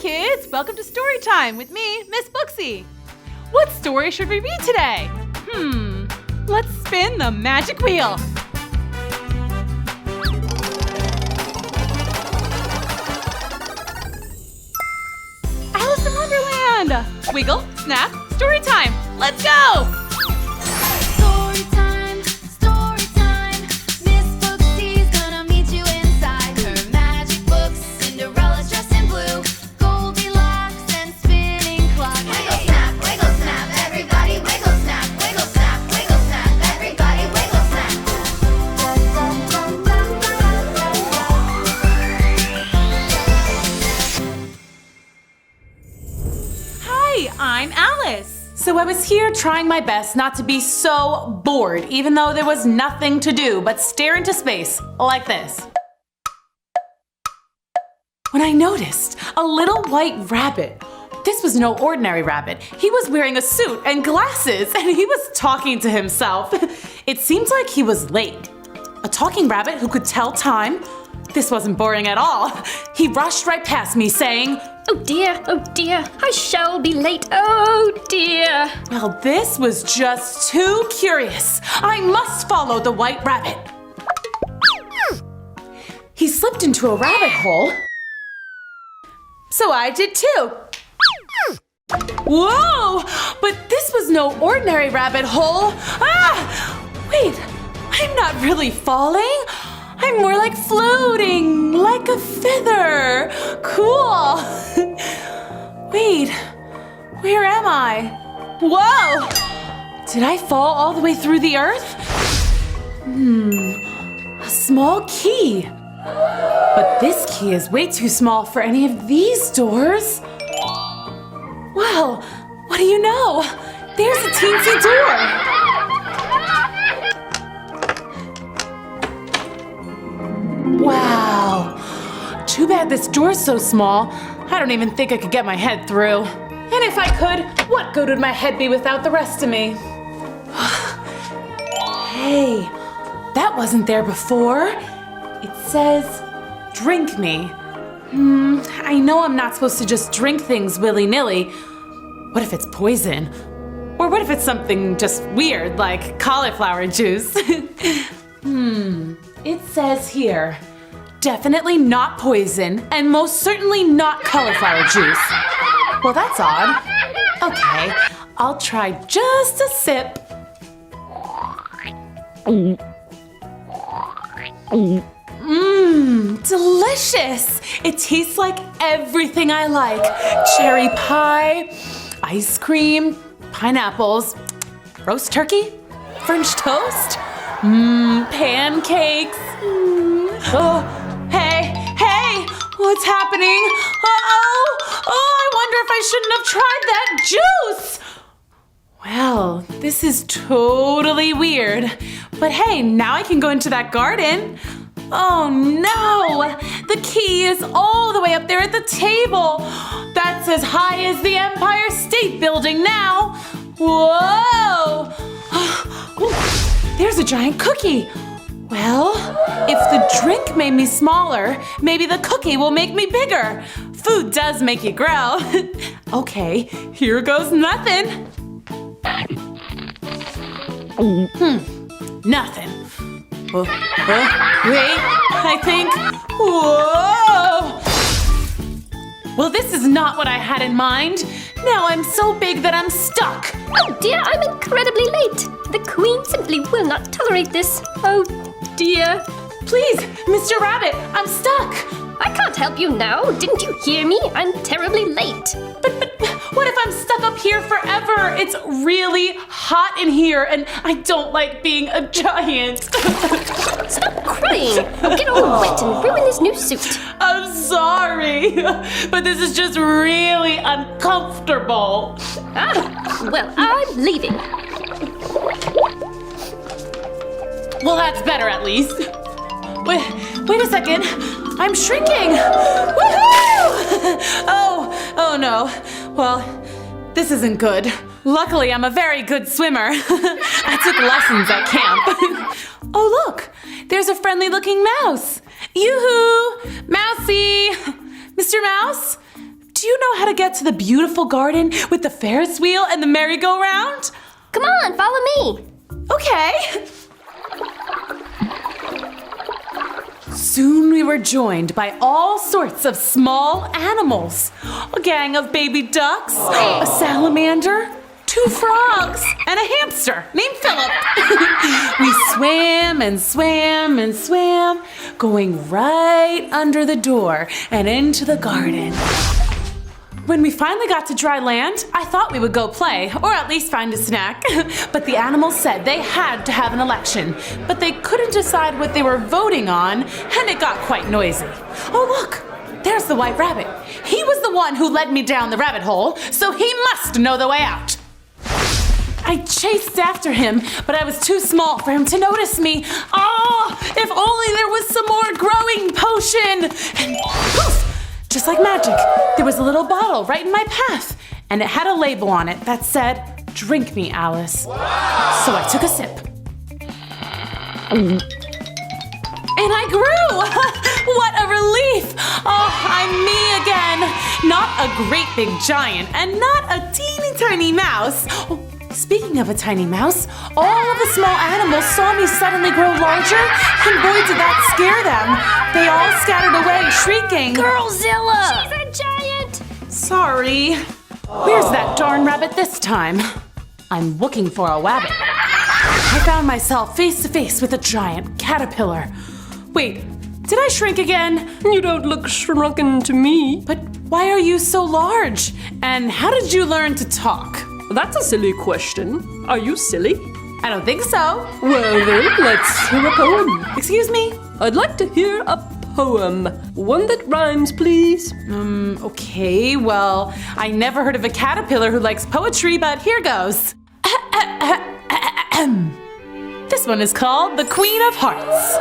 kids! Welcome to Storytime with me, Miss Booksy. What story should we read today? Let's spin the magic wheel. Alice in Wonderland! Wiggle, snap, Storytime! Let's go! Storytime, storytime. Miss Booksy's gonna meet you inside her magic books. Cinderella's dressed in blue, Goldilocks and spinning clock. Wiggle snap, everybody wiggle snap, everybody wiggle snap. Hi, I'm Alice. So I was here trying my best not to be so bored, even though there was nothing to do but stare into space like this. When I noticed a little white rabbit. This was no ordinary rabbit. He was wearing a suit and glasses, and he was talking to himself. It seemed like he was late. A talking rabbit who could tell time? This wasn't boring at all. He rushed right past me saying, Oh dear, I shall be late, oh dear. well, this was just too curious. I must follow the white rabbit. He slipped into a rabbit hole. So I did too. Whoa! But this was no ordinary rabbit hole. Wait, I'm not really falling. I'm more like floating, like a feather. Cool. Wait, where am I? Whoa! Did I fall all the way through the earth? A small key. But this key is way too small for any of these doors. Well, what do you know? There's a teensy door. Wow. Too bad this door's so small. I don't even think I could get my head through. And if I could, what good would my head be without the rest of me? Hey, that wasn't there before. It says, drink me. I know I'm not supposed to just drink things willy-nilly. What if it's poison? Or what if it's something just weird, like cauliflower juice? It says here, definitely not poison, and most certainly not cauliflower juice. Well, that's odd. Okay, I'll try just a sip. Delicious! It tastes like everything I like. Cherry pie, ice cream, pineapples, roast turkey, French toast, pancakes. Oh, hey, what's happening? I wonder if I shouldn't have tried that juice. Well, this is totally weird. But hey, now I can go into that garden. Oh no! The key is all the way up there at the table. That's as high as the Empire State Building now. Whoa! There's a giant cookie. Well, if the drink made me smaller, maybe the cookie will make me bigger. Food does make you grow. Okay, here goes nothing. Nothing. Wait, I think. Whoa! Well, this is not what I had in mind. Now I'm so big that I'm stuck. Oh dear, I'm incredibly late. The Queen simply will not tolerate this. Oh dear. Please, Mr. Rabbit, I'm stuck. I can't help you now. Didn't you hear me? I'm terribly late. But what if I'm stuck up here forever? It's really hot in here and I don't like being a giant. Stop crying. I'll get all wet and ruin this new suit. I'm sorry, but this is just really uncomfortable. Well, I'm leaving. Well, that's better at least. Wait a second. I'm shrinking. Woohoo! Oh no. Well, this isn't good. Luckily, I'm a very good swimmer. I took lessons at camp. Oh, look. There's a friendly-looking mouse. Yoo-hoo! Mousy! Mr. Mouse? do you know how to get to the beautiful garden with the Ferris wheel and the merry-go-round? Come on, follow me. Okay. Soon we were joined by all sorts of small animals. A gang of baby ducks, a salamander, 2 frogs, and a hamster named Philip. We swam and swam and swam, going right under the door and into the garden. When we finally got to dry land, I thought we would go play, or at least find a snack. But the animals said they had to have an election, but they couldn't decide what they were voting on, and it got quite noisy. Oh look, there's the white rabbit. He was the one who led me down the rabbit hole, so he must know the way out. I chased after him, but I was too small for him to notice me. Oh, if only there was some more growing potion! And poof! Just like magic, there was a little bottle right in my path, and it had a label on it that said, "Drink me, Alice." Wow. So I took a sip. And I grew! What a relief! Oh, I'm me again. Not a great big giant, and not a teeny tiny mouse. Oh, speaking of a tiny mouse, all of the small animals saw me suddenly grow larger, and boy did that scare them. They all scattered away, shrieking, Girlzilla! She's a giant! "Sorry. Where's that darn rabbit this time?" I'm looking for a wabbit. I found myself face to face with a giant caterpillar. Wait, did I shrink again? You don't look shrunken to me. But why are you so large? And how did you learn to talk? That's a silly question. Are you silly? I don't think so. Well then, let's hear a poem. Excuse me? I'd like to hear a poem. One that rhymes, please. Okay, well, I never heard of a caterpillar who likes poetry, but here goes. This one is called The Queen of Hearts.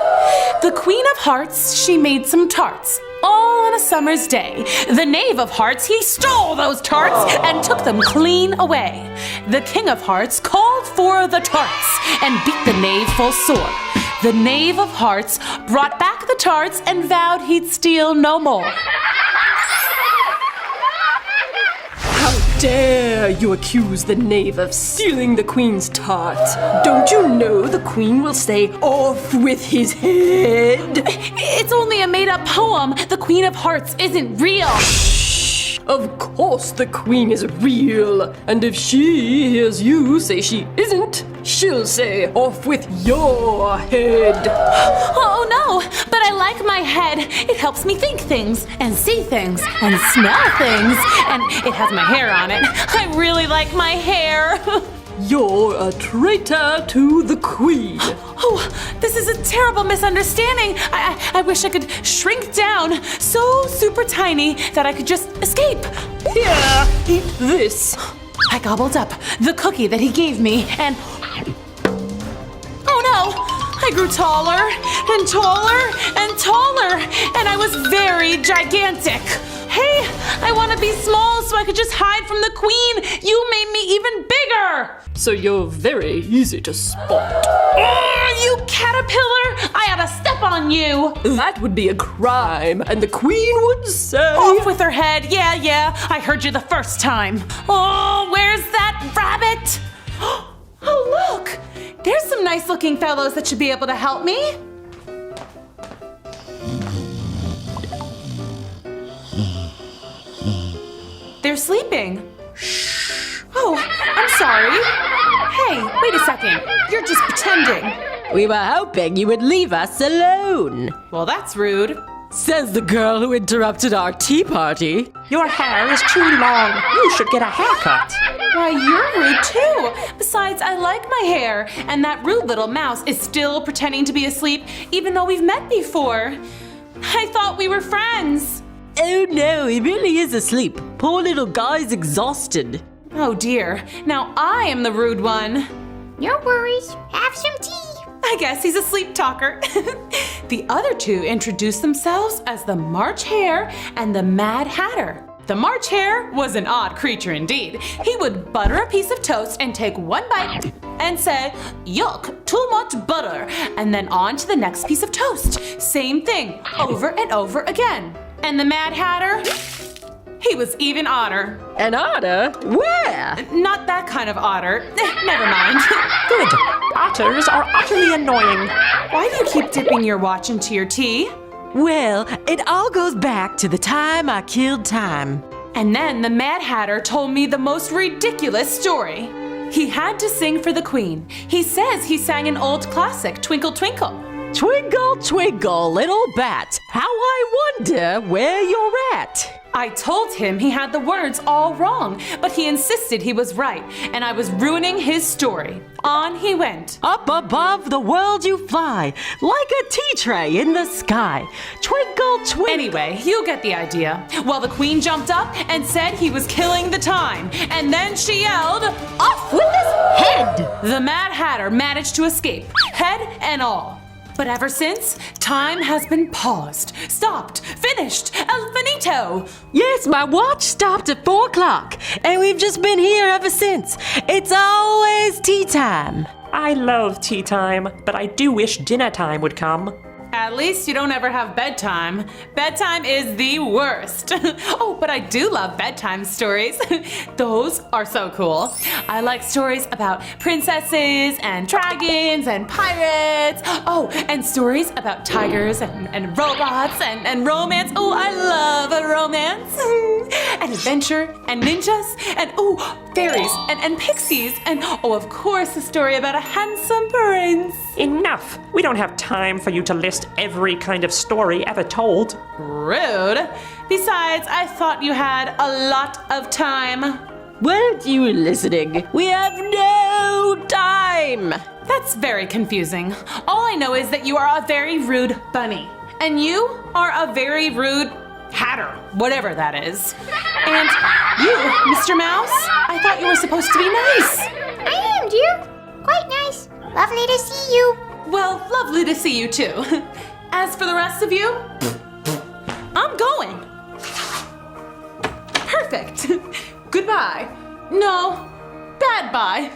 The Queen of Hearts, she made some tarts, all on a summer's day. The Knave of Hearts, he stole those tarts and took them clean away. The King of Hearts called for the tarts and beat the knave full sore. The Knave of Hearts brought back the tarts and vowed he'd steal no more. How dare you accuse the knave of stealing the queen's tart? Don't you know the queen will say, "Off with his head"? It's only a made-up poem. The Queen of Hearts isn't real. Of course the queen is real. And if she hears you say she isn't, she'll say, "Off with your head." Oh no, but I like my head. It helps me think things and see things and smell things. And it has my hair on it. I really like my hair. You're a traitor to the queen. Oh, this is a terrible misunderstanding. I wish I could shrink down so super tiny that I could just escape. Here, eat this. I gobbled up the cookie that he gave me and... Oh no! I grew taller and taller and taller, and I was very gigantic. Hey, I want to be small so I could just hide from the queen. You made me even bigger. So you're very easy to spot. You caterpillar! I ought to step on you. That would be a crime, and the queen would say... Off with her head. Yeah, I heard you the first time. Oh, where's that rabbit? Oh, look! There's some nice-looking fellows that should be able to help me. They're sleeping. Shh. Oh, I'm sorry. Hey, wait a second. You're just pretending. We were hoping you would leave us alone. Well, that's rude. Says the girl who interrupted our tea party. Your hair is too long. You should get a haircut. Why, you're rude too. Besides, I like my hair. And that rude little mouse is still pretending to be asleep, even though we've met before. I thought we were friends. Oh no, he really is asleep. Poor little guy's exhausted. Oh dear. Now I am the rude one. No worries. Have some tea. I guess he's a sleep talker. The other two introduced themselves as the March Hare and the Mad Hatter. The March Hare was an odd creature indeed. He would butter a piece of toast and take one bite and say, "Yuck, too much butter," and then on to the next piece of toast. Same thing, over and over again. And the Mad Hatter? He was even odder. An otter? Where? Not that kind of otter. Never mind. Good. Otters are utterly annoying. Why do you keep dipping your watch into your tea? Well, it all goes back to the time I killed time. And then the Mad Hatter told me the most ridiculous story. He had to sing for the Queen. He says he sang an old classic, Twinkle Twinkle. Twinkle, twinkle, little bat, how I wonder where you're at. I told him he had the words all wrong, but he insisted he was right, and I was ruining his story. On he went. Up above the world you fly, like a tea tray in the sky. Twinkle, twinkle. Anyway, you get the idea. Well, the Queen jumped up and said he was killing the time, and then she yelled, Off with his head! The Mad Hatter managed to escape, head and all. But ever since, time has been paused, stopped, finished, el finito. Yes, my watch stopped at 4 o'clock, and we've just been here ever since. It's always tea time. I love tea time, but I do wish dinner time would come. At least you don't ever have bedtime. Bedtime is the worst. Oh, but I do love bedtime stories. Those are so cool. I like stories about princesses and dragons and pirates. Oh, and stories about tigers and robots and romance. Oh, I love a romance. And adventure and ninjas and fairies and pixies. And of course, a story about a handsome prince. Enough! We don't have time for you to list every kind of story ever told. Rude. Besides, I thought you had a lot of time. Weren't you listening? We have no time. That's very confusing. All I know is that you are a very rude bunny. And you are a very rude hatter, whatever that is. And you, Mr. Mouse, I thought you were supposed to be nice. I am, dear. Quite nice. Lovely to see you. Well, lovely to see you too. As for the rest of you, I'm going. Perfect. Goodbye. No, bad bye.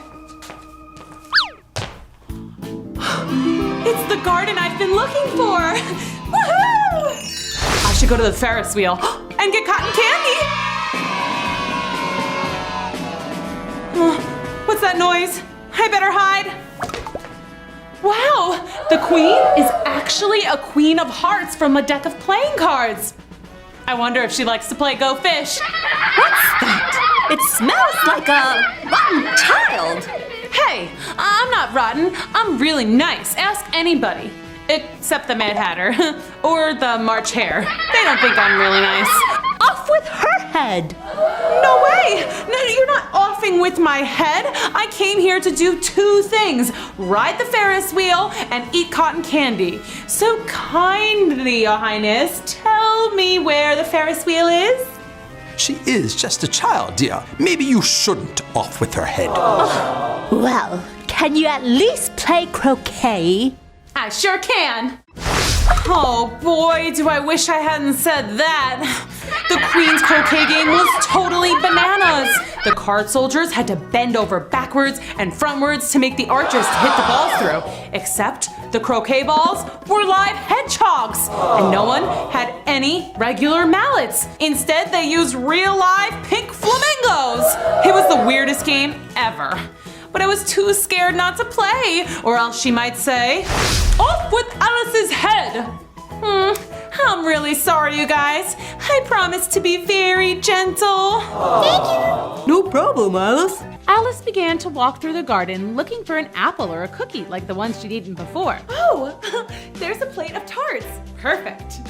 It's the garden I've been looking for. Woohoo! I should go to the Ferris wheel and get cotton candy. What's that noise? I better hide. Wow, the Queen is actually a Queen of Hearts from a deck of playing cards. I wonder if she likes to play Go Fish. What's that? It smells like a rotten child. Hey, I'm not rotten. I'm really nice. Ask anybody. Except the Mad Hatter. Or the March Hare. They don't think I'm really nice. Off with her head. No way! No, you're not offing with my head. I came here to do 2 things. Ride the Ferris wheel and eat cotton candy. So kindly, Your Highness, tell me where the Ferris wheel is? She is just a child, dear. Maybe you shouldn't off with her head. Well, can you at least play croquet? I sure can. Oh boy, do I wish I hadn't said that. The Queen's croquet game was totally bananas. The card soldiers had to bend over backwards and frontwards to make the archers to hit the balls through. Except the croquet balls were live hedgehogs, and no one had any regular mallets. Instead, they used real live pink flamingos. It was the weirdest game ever. But I was too scared not to play, or else she might say, off with Alice's head. I'm really sorry, you guys. I promised to be very gentle. No problem, Alice. Alice began to walk through the garden looking for an apple or a cookie like the ones she'd eaten before. Oh, there's a plate of tarts. Perfect.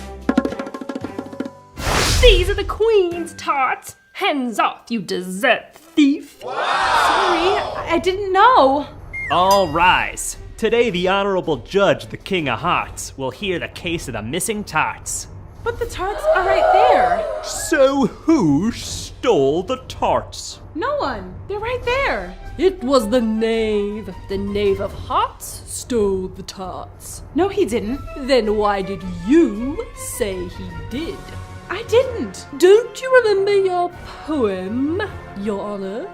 These are the Queen's tarts. Hands off, you dessert thief. Sorry, I didn't know. All rise. Today, the Honorable Judge, the King of Hearts, will hear the case of the missing tarts. But the tarts are right there. So who stole the tarts? No one. They're right there. It was the knave. The knave of hearts stole the tarts. No, he didn't. Then why did you say he did? I didn't. Don't you remember your poem, Your Honor?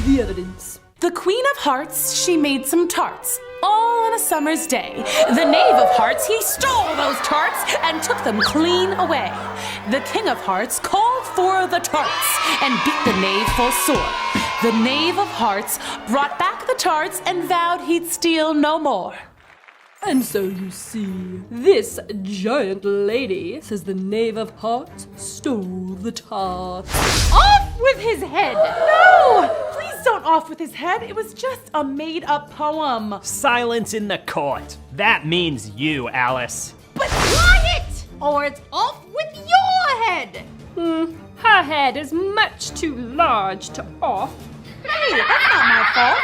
The evidence. The Queen of Hearts, she made some tarts, all on a summer's day. The Knave of Hearts, he stole those tarts and took them clean away. The King of Hearts called for the tarts and beat the knave full sore. The knave of hearts brought back the tarts and vowed he'd steal no more. And so you see, this giant lady says the Knave of Hearts stole the tarts. Off with his head! No! Please don't off with his head. It was just a made-up poem. Silence in the court. That means you, Alice. But quiet! Or it's off with your head! Her head is much too large to off. Hey, that's not my fault.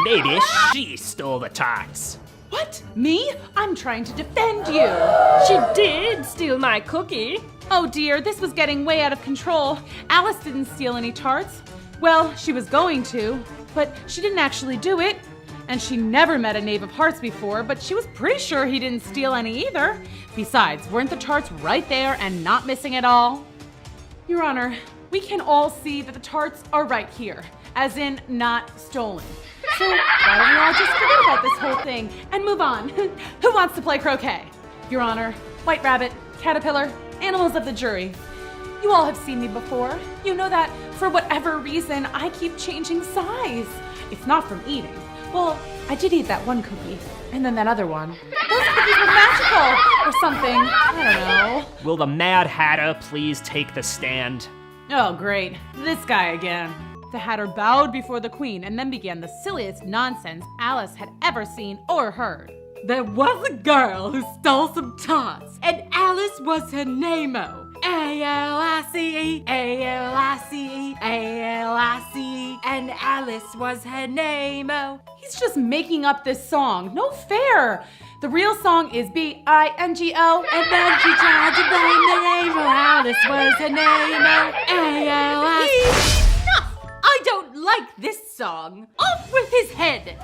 Maybe she stole the tarts. What? Me? I'm trying to defend you. She did steal my cookie. Oh dear, this was getting way out of control. Alice didn't steal any tarts. Well, she was going to, but she didn't actually do it. And she never met a Knave of Hearts before, but she was pretty sure he didn't steal any either. Besides, weren't the tarts right there and not missing at all? Your Honor, we can all see that the tarts are right here, as in not stolen. So why don't we all just forget about this whole thing and move on? Who wants to play croquet? Your Honor, White Rabbit, Caterpillar, animals of the jury. You all have seen me before. You know that for whatever reason, I keep changing size. It's not from eating. Well, I did eat that one cookie, and then that other one. Those cookies were magical, or something. I don't know. Will the Mad Hatter please take the stand? Oh, great. This guy again. The Hatter bowed before the Queen and then began the silliest nonsense Alice had ever seen or heard. There was a girl who stole some tarts, and Alice was her name-o. A-L-I-C-E, A-L-I-C-E, A-L-I-C-E, and Alice was her name-o. He's just making up this song. No fair. The real song is B-I-N-G-O. And then she tried to blame the name for Alice was her name-o. A-L-I-C-E. I don't like this song. Off with his head.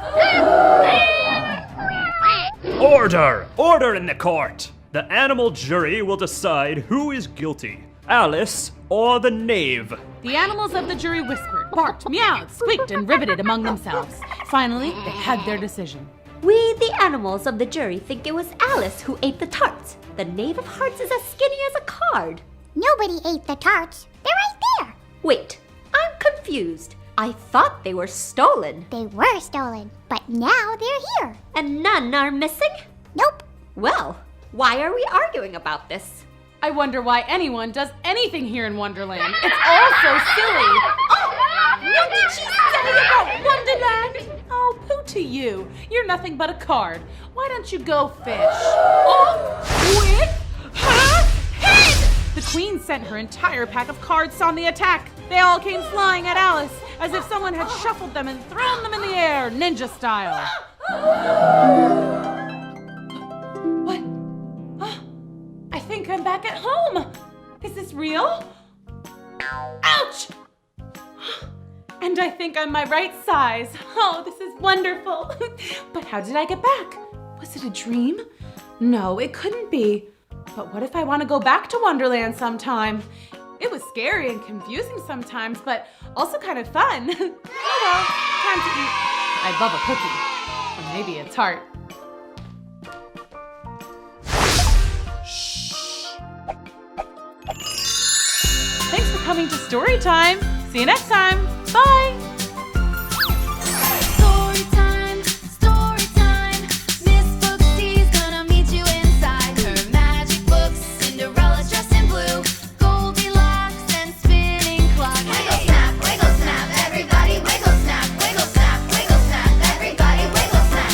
Order! Order in the court! The animal jury will decide who is guilty, Alice or the knave. The animals of the jury whispered, barked, meowed, squeaked, and riveted among themselves. Finally, they had their decision. We, the animals of the jury, think it was Alice who ate the tarts. The Knave of Hearts is as skinny as a card. Nobody ate the tarts. They're right there. Wait, I'm confused. I thought they were stolen. They were stolen, but now they're here. And none are missing? Nope. Well, why are we arguing about this? I wonder why anyone does anything here in Wonderland. It's all so silly. Oh, what did she say about Wonderland? Oh, pooh to you. You're nothing but a card. Why don't you go fish? Off with her head! The Queen sent her entire pack of cards on the attack. They all came flying at Alice, as if someone had shuffled them and thrown them in the air, ninja style. What? I think I'm back at home. Is this real? Ouch! And I think I'm my right size. Oh, this is wonderful. But how did I get back? Was it a dream? No, it couldn't be. But what if I want to go back to Wonderland sometime? It was scary and confusing sometimes, but also kind of fun. Oh well, time to eat. I love a cookie. Or maybe a tart. Shh. Thanks for coming to StoryTime. See you next time. Bye. Storytime, storytime. Miss Booksy's gonna meet you inside her magic books. Cinderella's dressed in blue, Goldilocks and spinning clock. Wiggle snap, everybody wiggle snap, wiggle snap, everybody wiggle snap.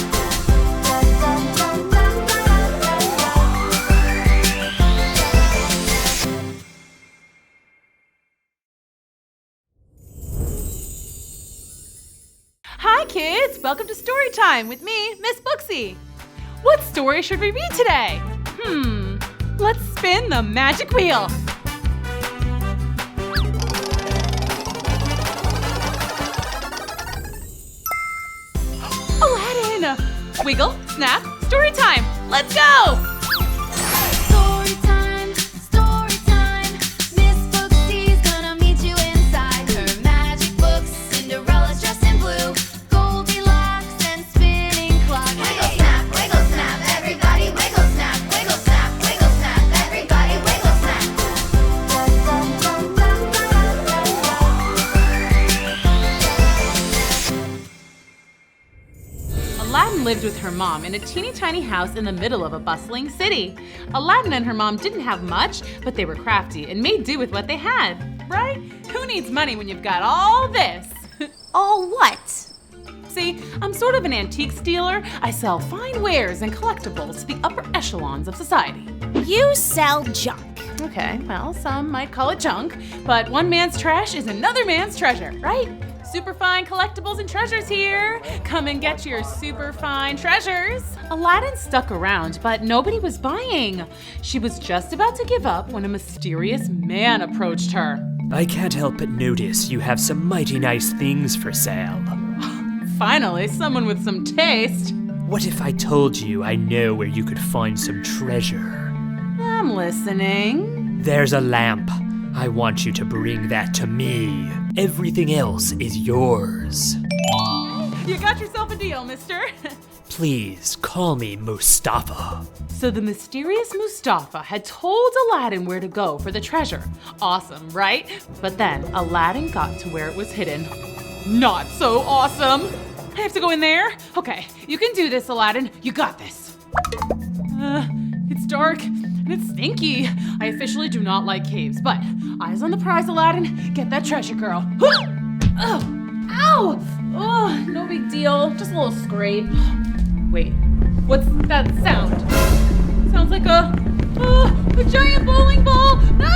Hi kids, welcome to StoryTime with me, Miss Booksy. What story should we read today? Let's spin the magic wheel. Aladdin! Wiggle, snap, StoryTime. Let's go! Storytime, storytime. Miss Booksy's gonna meet you inside her magic books. Cinderella's dressed in blue, Goldilocks and spinning clock. Wiggle snap, everybody wiggle snap, wiggle snap, everybody wiggle snap. lived with her mom in a teeny tiny house in the middle of a bustling city. Aladdin and her mom didn't have much, but they were crafty and made do with what they had, right? Who needs money when you've got all this? All what? See, I'm sort of an antiques dealer. I sell fine wares and collectibles to the upper echelons of society. You sell junk. Okay, well, some might call it junk, but one man's trash is another man's treasure, right? Superfine collectibles and treasures here. Come and get your superfine treasures. Aladdin stuck around, but nobody was buying. She was just about to give up when a mysterious man approached her. I can't help but notice you have some mighty nice things for sale. Finally, someone with some taste. What if I told you I know where you could find some treasure? I'm listening. There's a lamp. I want you to bring that to me. Everything else is yours. You got yourself a deal, mister. Please call me Mustafa. So the mysterious Mustafa had told Aladdin where to go for the treasure. Awesome, right? But then Aladdin got to where it was hidden. Not so awesome. I have to go in there? Okay, you can do this, Aladdin. You got this. It's dark and it's stinky. I officially do not like caves, but eyes on the prize, Aladdin. Get that treasure, girl. Oh, ow! Oh, no big deal. Just a little scrape. Wait, what's that sound? Sounds like a giant bowling ball. No!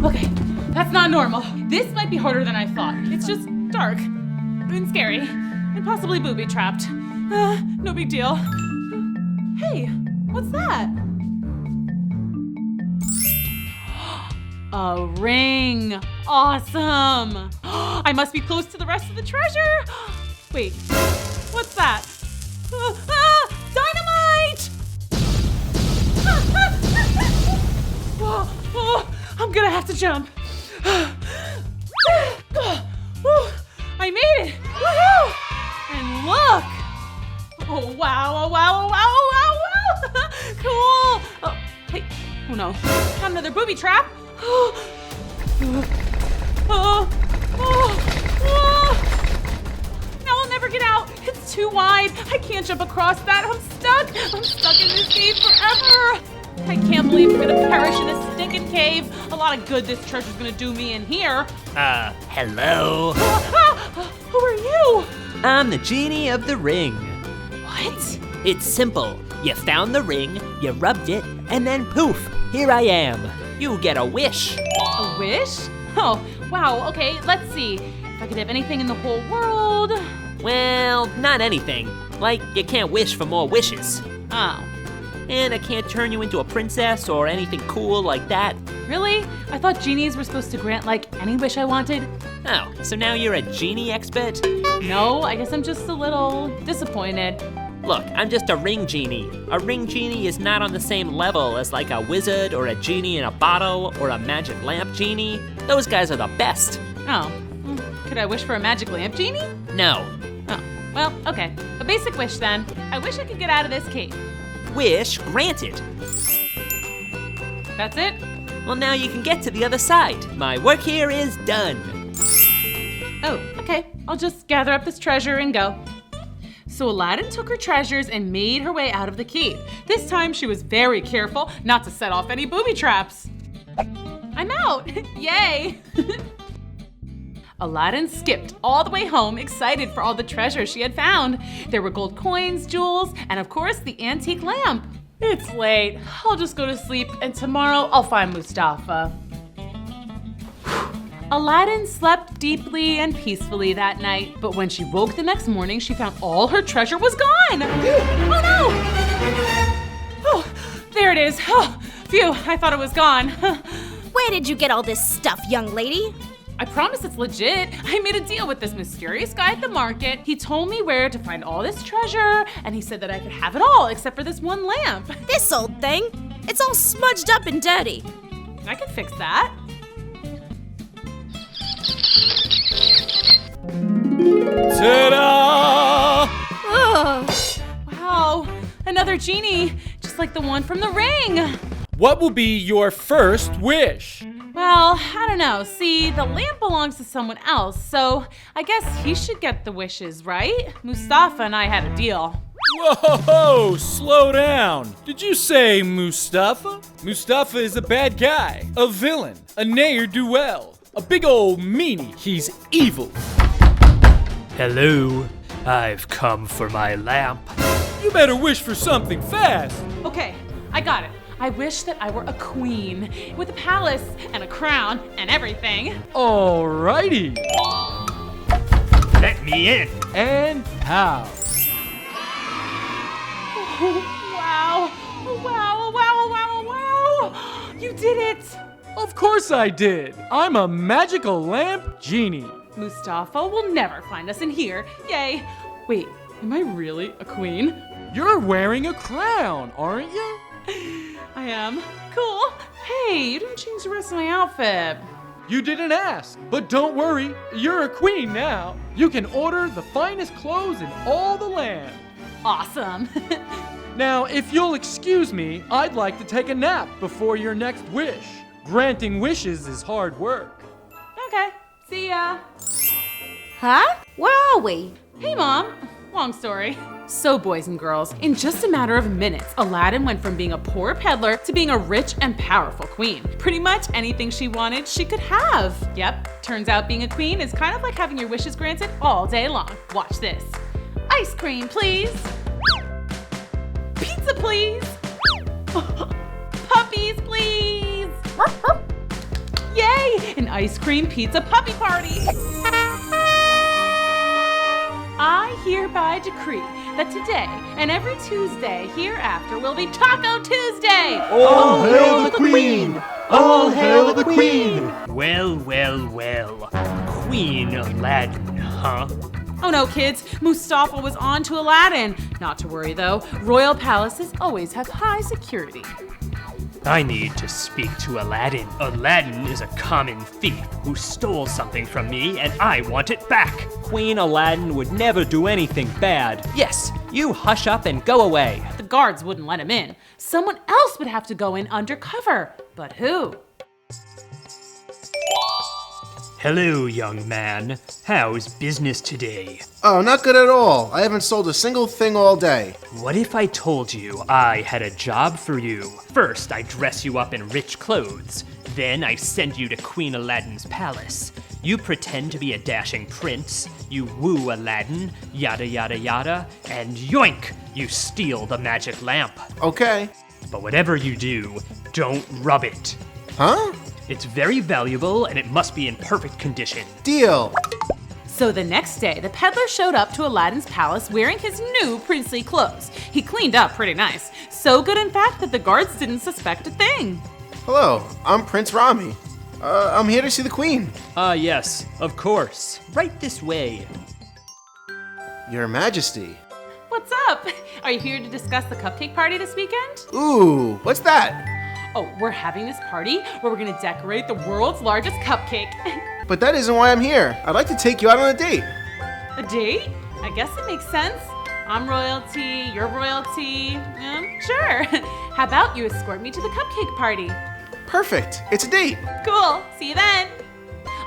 Okay, that's not normal. This might be harder than I thought. It's just dark and scary and possibly booby-trapped. No big deal. Hey, what's that? A ring. Awesome. I must be close to the rest of the treasure. Wait, what's that? Dynamite! I'm gonna have to jump. I made it! Woohoo! And look! Oh wow, oh wow, oh wow, oh wow, wow! Cool! Oh, hey, oh no, not another booby trap! Now I'll never get out! It's too wide! I can't jump across that! I'm stuck! I'm stuck in this cave forever! I can't believe I'm gonna perish in a stinking cave. A lot of good this treasure's gonna do me in here. Hello? Who are you? I'm the genie of the ring. What? It's simple. You found the ring, you rubbed it, and then poof, here I am. You get a wish. A wish? Oh, wow, okay, let's see. If I could have anything in the whole world. Well, not anything. Like, you can't wish for more wishes. Oh. And I can't turn you into a princess or anything cool like that. Really? I thought genies were supposed to grant, like, any wish I wanted. Oh, so now you're a genie expert? No, I guess I'm just a little disappointed. Look, I'm just a ring genie. A ring genie is not on the same level as like a wizard or a genie in a bottle or a magic lamp genie. Those guys are the best. Oh, could I wish for a magic lamp genie? No. Oh, well, okay. A basic wish then. I wish I could get out of this cave. Wish granted. That's it? Well, now you can get to the other side. My work here is done. Oh, okay. I'll just gather up this treasure and go. So Aladdin took her treasures and made her way out of the cave. This time she was very careful not to set off any booby traps. I'm out! Yay! Aladdin skipped all the way home, excited for all the treasure she had found. There were gold coins, jewels, and of course the antique lamp. It's late. I'll just go to sleep, and tomorrow I'll find Mustafa. Aladdin slept deeply and peacefully that night, but when she woke the next morning, she found all her treasure was gone. Oh no! Oh, there it is. Oh, phew, I thought it was gone. Where did you get all this stuff, young lady? I promise it's legit. I made a deal with this mysterious guy at the market. He told me where to find all this treasure, and he said that I could have it all except for this one lamp. This old thing? It's all smudged up and dirty. I could fix that. Ta-da! Wow, another genie, just like the one from the ring. What will be your first wish? Well, I don't know. See, the lamp belongs to someone else, so I guess he should get the wishes, right? Mustafa and I had a deal. Whoa, slow down. Did you say Mustafa? Mustafa is a bad guy, a villain, a ne'er-do-well, a big old meanie. He's evil. Hello, I've come for my lamp. You better wish for something fast. Okay, I got it. I wish that I were a queen with a palace and a crown and everything. Alrighty. Let me in. And how? Wow. Wow, wow, wow, wow. You did it. Of course I did. I'm a magical lamp genie. Mustafa will never find us in here. Yay. Wait, am I really a queen? You're wearing a crown, aren't you? I am. Cool. Hey, you didn't change the rest of my outfit. You didn't ask, but don't worry. You're a queen now. You can order the finest clothes in all the land. Awesome. Now, if you'll excuse me, I'd like to take a nap before your next wish. Granting wishes is hard work. Okay, see ya. Huh? Where are we? Hey, Mom. Long story. So, boys and girls, in just a matter of minutes, Aladdin went from being a poor peddler to being a rich and powerful queen. Pretty much anything she wanted, she could have. Yep, turns out being a queen is kind of like having your wishes granted all day long. Watch this. Ice cream, please. Pizza, please. Puppies, please. Yay, an ice cream pizza puppy party. I hereby decree that today and every Tuesday hereafter will be Taco Tuesday! All hail the Queen! All hail the Queen! Well, well, well. Queen Aladdin, huh? Oh no, kids, Mustafa was on to Aladdin. Not to worry though, royal palaces always have high security. I need to speak to Aladdin. Aladdin is a common thief who stole something from me and I want it back. Queen Aladdin would never do anything bad. Yes, you hush up and go away. The guards wouldn't let him in. Someone else would have to go in undercover. But who? Hello, young man. How's business today? Oh, not good at all. I haven't sold a single thing all day. What if I told you I had a job for you? First, I dress you up in rich clothes. Then I send you to Queen Aladdin's palace. You pretend to be a dashing prince. You woo Aladdin, yada yada yada, and yoink! You steal the magic lamp. Okay. But whatever you do, don't rub it. Huh? It's very valuable and it must be in perfect condition. Deal. So the next day, the peddler showed up to Aladdin's palace wearing his new princely clothes. He cleaned up pretty nice. So good, in fact, that the guards didn't suspect a thing. Hello, I'm Prince Rami. I'm here to see the Queen. Yes, of course. Right this way. Your Majesty. What's up? Are you here to discuss the cupcake party this weekend? Ooh, what's that? Oh, we're having this party where we're gonna decorate the world's largest cupcake. But that isn't why I'm here. I'd like to take you out on a date. A date? I guess it makes sense. I'm royalty, you're royalty. Sure. How about you escort me to the cupcake party? Perfect. It's a date. Cool. See you then.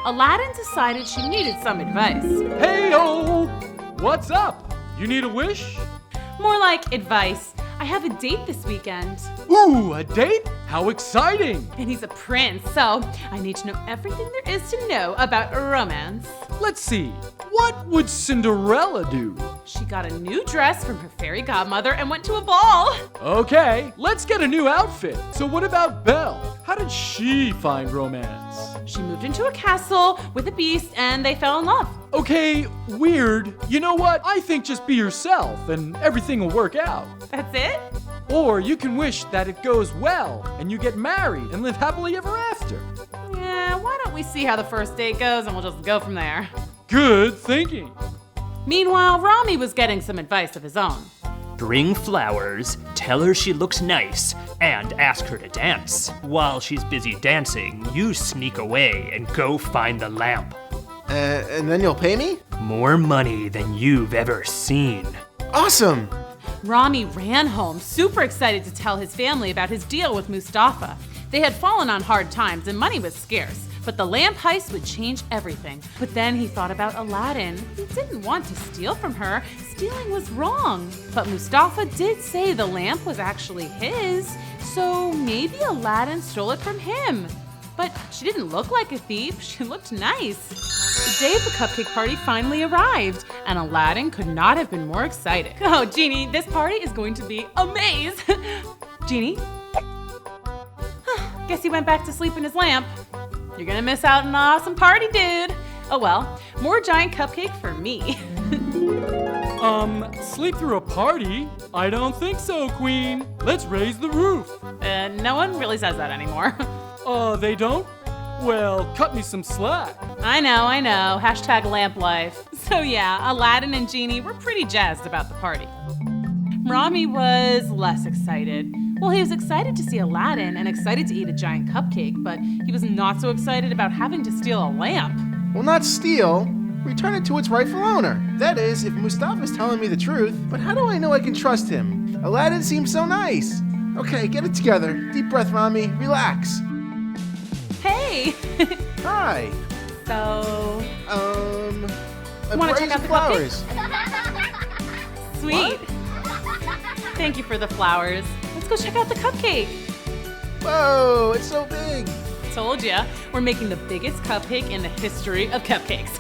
Aladdin decided she needed some advice. Hey-o! What's up? You need a wish? More like advice. I have a date this weekend. Ooh, a date? How exciting! And he's a prince, so I need to know everything there is to know about romance. Let's see. What would Cinderella do? She got a new dress from her fairy godmother and went to a ball. Okay, let's get a new outfit. So what about Belle? How did she find romance? She moved into a castle with a beast and they fell in love. Okay, weird. You know what? I think just be yourself and everything will work out. That's it? Or you can wish that it goes well and you get married and live happily ever after. Yeah, why don't we see how the first date goes and we'll just go from there. Good thinking. Meanwhile, Rami was getting some advice of his own. Bring flowers, tell her she looks nice, and ask her to dance. While she's busy dancing, you sneak away and go find the lamp. And then you'll pay me? More money than you've ever seen. Awesome! Rami ran home, super excited to tell his family about his deal with Mustafa. They had fallen on hard times and money was scarce, but the lamp heist would change everything. But then he thought about Aladdin. He didn't want to steal from her. Stealing was wrong. But Mustafa did say the lamp was actually his, so maybe Aladdin stole it from him. But she didn't look like a thief. She looked nice. The day of the cupcake party finally arrived, and Aladdin could not have been more excited. Oh, Genie, this party is going to be a maze. Genie? Guess he went back to sleep in his lamp. You're gonna miss out on an awesome party, dude. Oh well, more giant cupcake for me. Sleep through a party? I don't think so, Queen. Let's raise the roof. No one really says that anymore. They don't? Well, cut me some slack. I know. Hashtag lamp life. So yeah, Aladdin and Genie were pretty jazzed about the party. Rami was less excited. Well, he was excited to see Aladdin and excited to eat a giant cupcake, but he was not so excited about having to steal a lamp. Well, not steal. Return it to its rightful owner. That is, if Mustafa's telling me the truth. But how do I know I can trust him? Aladdin seems so nice. Okay, get it together. Deep breath, Rami. Relax. Hey! Hi. So... Want to check out the flowers? Cupcake? Sweet. Thank you for the flowers. Let's go check out the cupcake. Whoa, it's so big. Told ya, we're making the biggest cupcake in the history of cupcakes.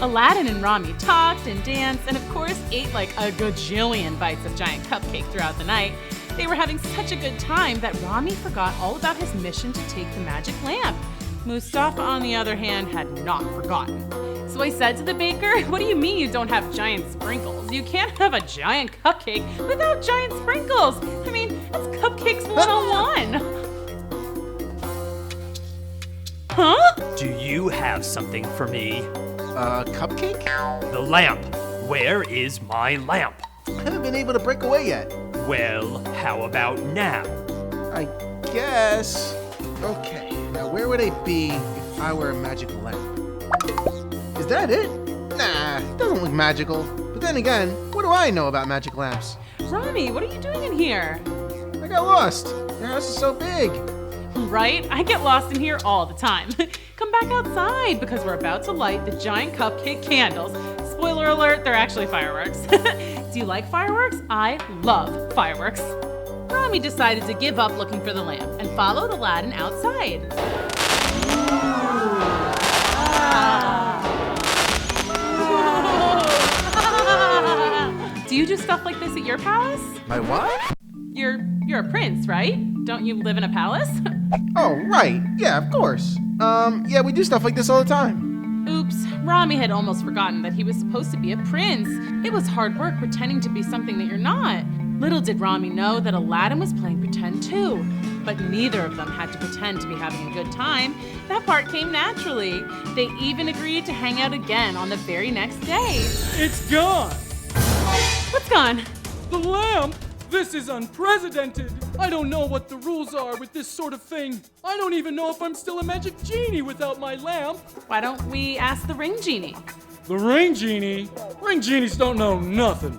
Aladdin and Rami talked and danced and of course ate like a gajillion bites of giant cupcake throughout the night. They were having such a good time that Rami forgot all about his mission to take the magic lamp. Mustafa, on the other hand, had not forgotten. So I said to the baker, what do you mean you don't have giant sprinkles? You can't have a giant cupcake without giant sprinkles. I mean, that's Cupcakes 101. Huh? Do you have something for me? Cupcake? The lamp. Where is my lamp? I haven't been able to break away yet. Well, how about now? I guess. Okay, now where would I be if I were a magic lamp? Is that it? Nah, it doesn't look magical. But then again, what do I know about magic lamps? Rami, what are you doing in here? I got lost. Your house is so big. Right? I get lost in here all the time. Come back outside because we're about to light the giant cupcake candles. Spoiler alert, they're actually fireworks. Do you like fireworks? I love fireworks. Rami decided to give up looking for the lamp and followed Aladdin outside. Do you do stuff like this at your palace? My what? You're a prince, right? Don't you live in a palace? Oh, right. Yeah, of course. Yeah, we do stuff like this all the time. Oops, Rami had almost forgotten that he was supposed to be a prince. It was hard work pretending to be something that you're not. Little did Rami know that Aladdin was playing pretend too. But neither of them had to pretend to be having a good time. That part came naturally. They even agreed to hang out again on the very next day. It's gone. What's gone? The lamp. This is unprecedented. I don't know what the rules are with this sort of thing. I don't even know if I'm still a magic genie without my lamp. Why don't we ask the ring genie? The ring genie? Ring genies don't know nothing.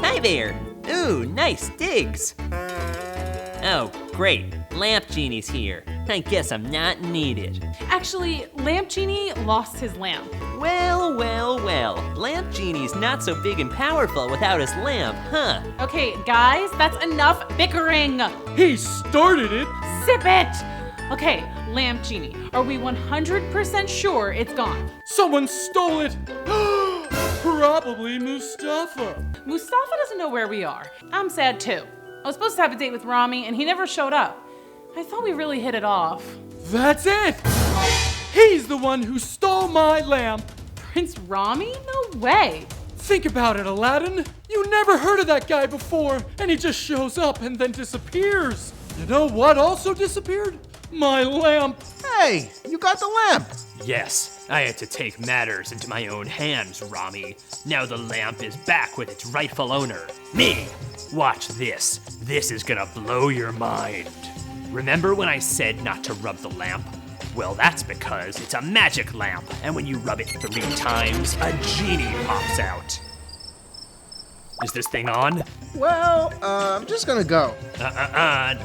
Hi there. Ooh, nice digs. Oh, great. Lamp Genie's here. I guess I'm not needed. Actually, Lamp Genie lost his lamp. Well. Lamp Genie's not so big and powerful without his lamp, huh? Okay, guys, that's enough bickering. He started it. Sip it. Okay, Lamp Genie, are we 100% sure it's gone? Someone stole it. Probably Mustafa. Mustafa doesn't know where we are. I'm sad too. I was supposed to have a date with Rami and he never showed up. I thought we really hit it off. That's it! He's the one who stole my lamp. Prince Rami? No way. Think about it, Aladdin. You never heard of that guy before, and he just shows up and then disappears. You know what also disappeared? My lamp. Hey, you got the lamp. Yes, I had to take matters into my own hands, Rami. Now the lamp is back with its rightful owner, me. Watch this. This is gonna blow your mind. Remember when I said not to rub the lamp? Well, that's because it's a magic lamp, and when you rub it 3 times, a genie pops out. Is this thing on? Well, I'm just gonna go.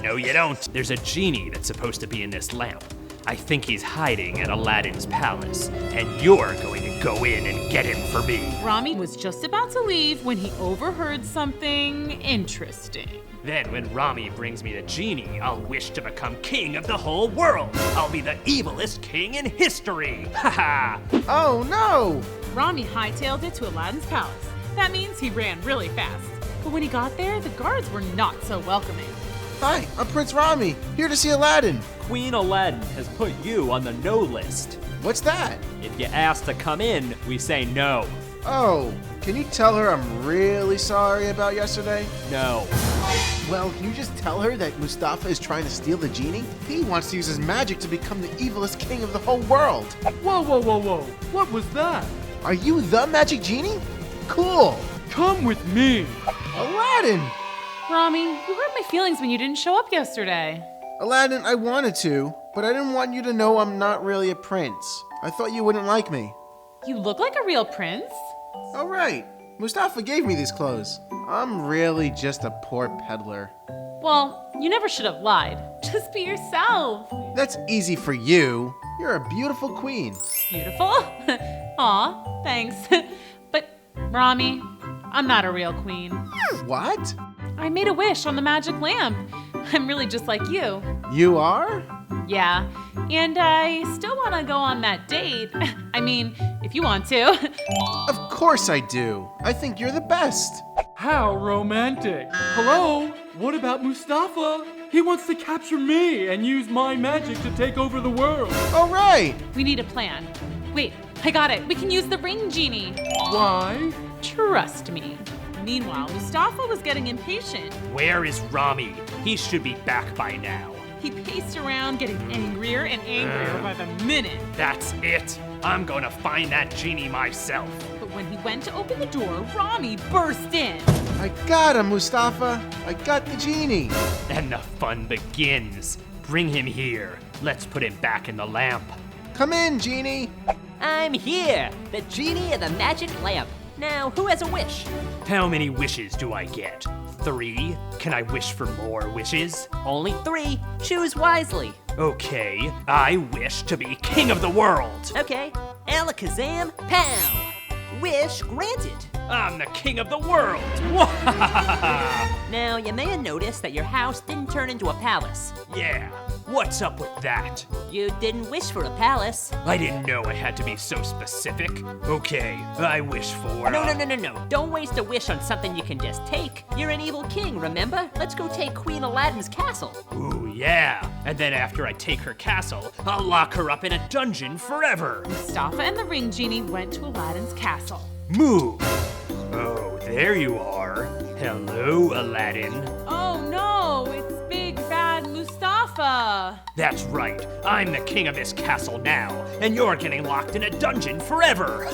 No you don't. There's a genie that's supposed to be in this lamp. I think he's hiding at Aladdin's palace, and you're going to go in and get him for me. Rami was just about to leave when he overheard something interesting. Then when Rami brings me the genie, I'll wish to become king of the whole world. I'll be the evilest king in history. Haha. Oh no! Rami hightailed it to Aladdin's palace. That means he ran really fast. But when he got there, the guards were not so welcoming. Hi, I'm Prince Rami, here to see Aladdin. Queen Aladdin has put you on the no list. What's that? If you ask to come in, we say no. Oh, can you tell her I'm really sorry about yesterday? No. Well, can you just tell her that Mustafa is trying to steal the genie? He wants to use his magic to become the evilest king of the whole world. Whoa. What was that? Are you the magic genie? Cool. Come with me. Aladdin! Rami, you hurt my feelings when you didn't show up yesterday. Aladdin, I wanted to, but I didn't want you to know I'm not really a prince. I thought you wouldn't like me. You look like a real prince. Oh, right. Mustafa gave me these clothes. I'm really just a poor peddler. Well, you never should have lied. Just be yourself. That's easy for you. You're a beautiful queen. Beautiful? Aw, thanks. But, Rami, I'm not a real queen. What? I made a wish on the magic lamp. I'm really just like you. You are? Yeah, and I still want to go on that date. I mean, if you want to. Of course I do. I think you're the best. How romantic. Hello? What about Mustafa? He wants to capture me and use my magic to take over the world. All right. We need a plan. Wait, I got it. We can use the ring genie. Why? Trust me. Meanwhile, Mustafa was getting impatient. Where is Rami? He should be back by now. He paced around, getting angrier and angrier by the minute. That's it. I'm gonna find that genie myself. But when he went to open the door, Rami burst in. I got him, Mustafa. I got the genie. And the fun begins. Bring him here. Let's put him back in the lamp. Come in, genie. I'm here, the genie of the magic lamp. Now, who has a wish? How many wishes do I get? 3? Can I wish for more wishes? Only 3. Choose wisely. Okay, I wish to be king of the world. Okay, alakazam, pow! Wish granted. I'm the king of the world. Now, you may have noticed that your house didn't turn into a palace. Yeah, what's up with that? You didn't wish for a palace. I didn't know I had to be so specific. Okay, I wish for... No. Don't waste a wish on something you can just take. You're an evil king, remember? Let's go take Queen Aladdin's castle. Ooh, yeah. And then after I take her castle, I'll lock her up in a dungeon forever. Mustafa and the ring genie went to Aladdin's castle. Move. Oh, there you are. Hello, Aladdin. Oh no, it's big bad Mustafa. That's right. I'm the king of this castle now, and you're getting locked in a dungeon forever.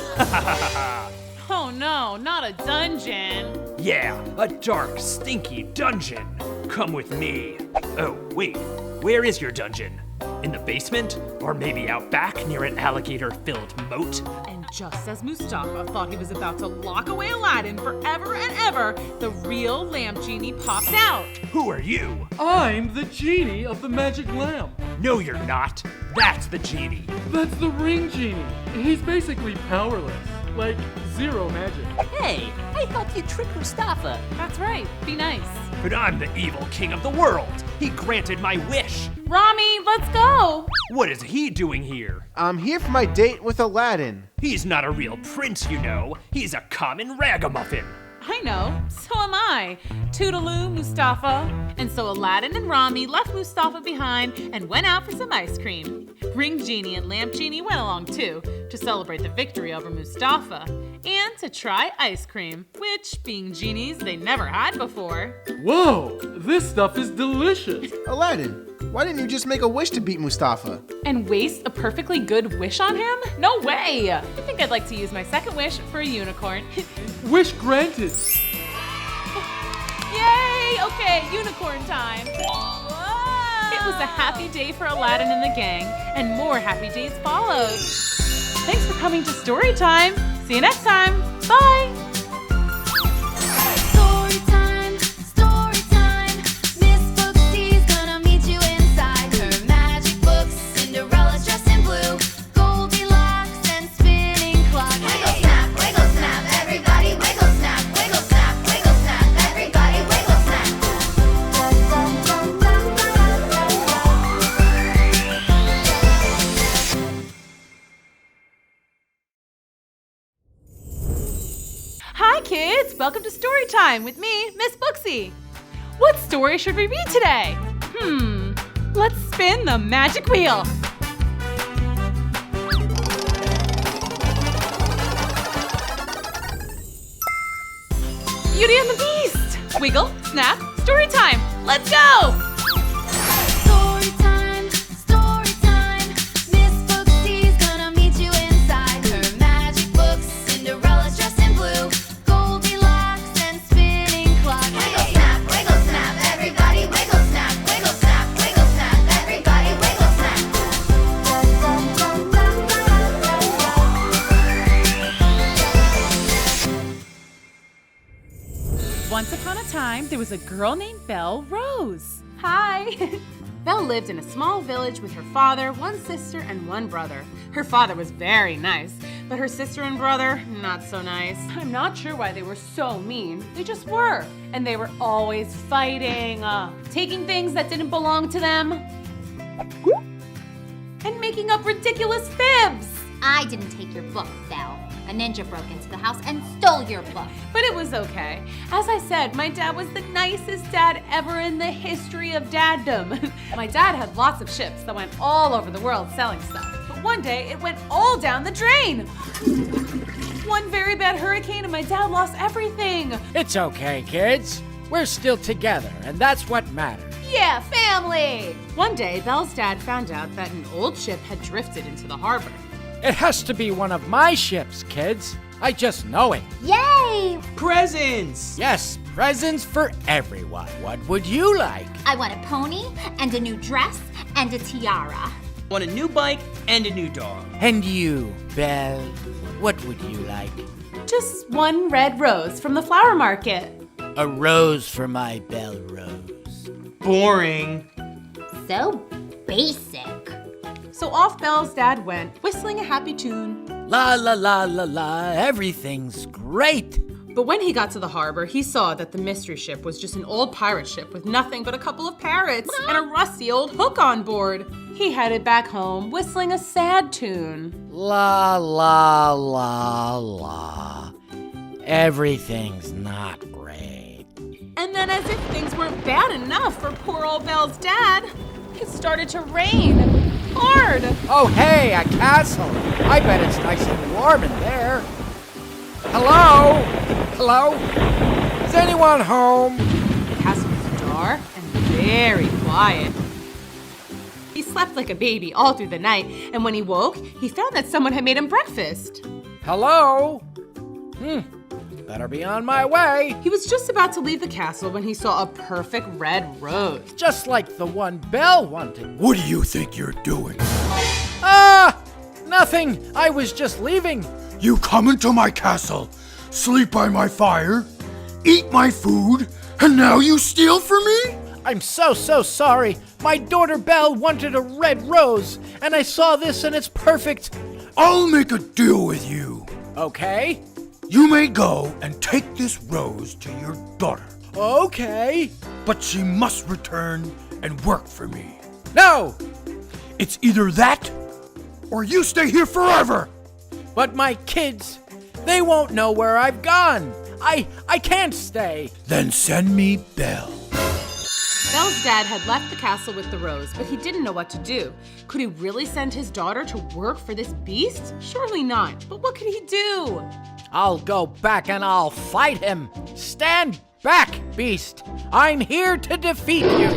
Oh no, not a dungeon. Yeah, a dark, stinky dungeon. Come with me. Oh, wait. Where is your dungeon? In the basement? Or maybe out back near an alligator-filled moat? And just as Mustafa thought he was about to lock away Aladdin forever and ever, the real lamp genie popped out. Who are you? I'm the genie of the magic lamp. No, you're not. That's the genie. That's the ring genie. He's basically powerless. Like, zero magic. Hey, I thought you tricked Mustafa. That's right. Be nice. But I'm the evil king of the world. He granted my wish. Rami, let's go. What is he doing here? I'm here for my date with Aladdin. He's not a real prince, you know. He's a common ragamuffin. I know, so am I. Toodaloo, Mustafa. And so Aladdin and Rami left Mustafa behind and went out for some ice cream. Ring Genie and Lamp Genie went along too, to celebrate the victory over Mustafa, and to try ice cream, which, being genies, they never had before. Whoa, this stuff is delicious. Aladdin, why didn't you just make a wish to beat Mustafa? And waste a perfectly good wish on him? No way! I think I'd like to use my second wish for a unicorn. Wish granted. Yay! Okay, unicorn time. Whoa. It was a happy day for Aladdin and the gang, and more happy days followed. Thanks for coming to Storytime. See you next time. Bye! welcome to StoryTime with me, Miss Booksy. What story should we read today? Let's spin the magic wheel. Beauty and the Beast. Wiggle, snap, story time. Let's go. Storytime, storytime. Miss Booksy's gonna meet you inside her magic books. Cinderella's dressed in blue, Goldilocks and spinning clock. Wiggle snap, everybody wiggle snap, everybody wiggle snap. Once upon a time, there was a girl named Belle Rose. Hi. Belle lived in a small village with her father, one sister, and one brother. Her father was very nice, but her sister and brother, not so nice. I'm not sure why they were so mean. They just were. And they were always fighting, taking things that didn't belong to them, and making up ridiculous fibs. I didn't take your book, Belle. A ninja broke into the house and stole your book. But it was okay. As I said, my dad was the nicest dad ever in the history of daddom. My dad had lots of ships that went all over the world selling stuff. But one day, it went all down the drain. One very bad hurricane and my dad lost everything. It's okay, kids. We're still together, and that's what matters. Yeah, family! One day, Belle's dad found out that an old ship had drifted into the harbor. It has to be one of my ships, kids. I just know it. Yay! Presents! Yes, presents for everyone. What would you like? I want a pony and a new dress and a tiara. Want a new bike and a new dog. And you, Belle, what would you like? Just one red rose from the flower market. A rose for my Belle Rose. Boring. So basic. So off Belle's dad went, whistling a happy tune. La la la la la, everything's great. But when he got to the harbor, he saw that the mystery ship was just an old pirate ship with nothing but a couple of parrots and a rusty old hook on board. He headed back home, whistling a sad tune. La la la la. Everything's not great. And then as if things weren't bad enough for poor old Belle's dad, it started to rain. Hard. Oh, hey, a castle. I bet it's nice and warm in there. Hello? Hello? Is anyone home? The castle was dark and very quiet. He slept like a baby all through the night, and when he woke, he found that someone had made him breakfast. Hello? Better be on my way. He was just about to leave the castle when he saw a perfect red rose. Just like the one Belle wanted. What do you think you're doing? Nothing. I was just leaving. You come into my castle, sleep by my fire, eat my food, and now you steal from me? I'm so sorry. My daughter Belle wanted a red rose, and I saw this and it's perfect. I'll make a deal with you. Okay. You may go and take this rose to your daughter. Okay. But she must return and work for me. No! It's either that, or you stay here forever. But my kids, they won't know where I've gone. I can't stay. Then send me Belle. Belle's dad had left the castle with the rose, but he didn't know what to do. Could he really send his daughter to work for this beast? Surely not. But what could he do? I'll go back and I'll fight him. Stand back, beast. I'm here to defeat you.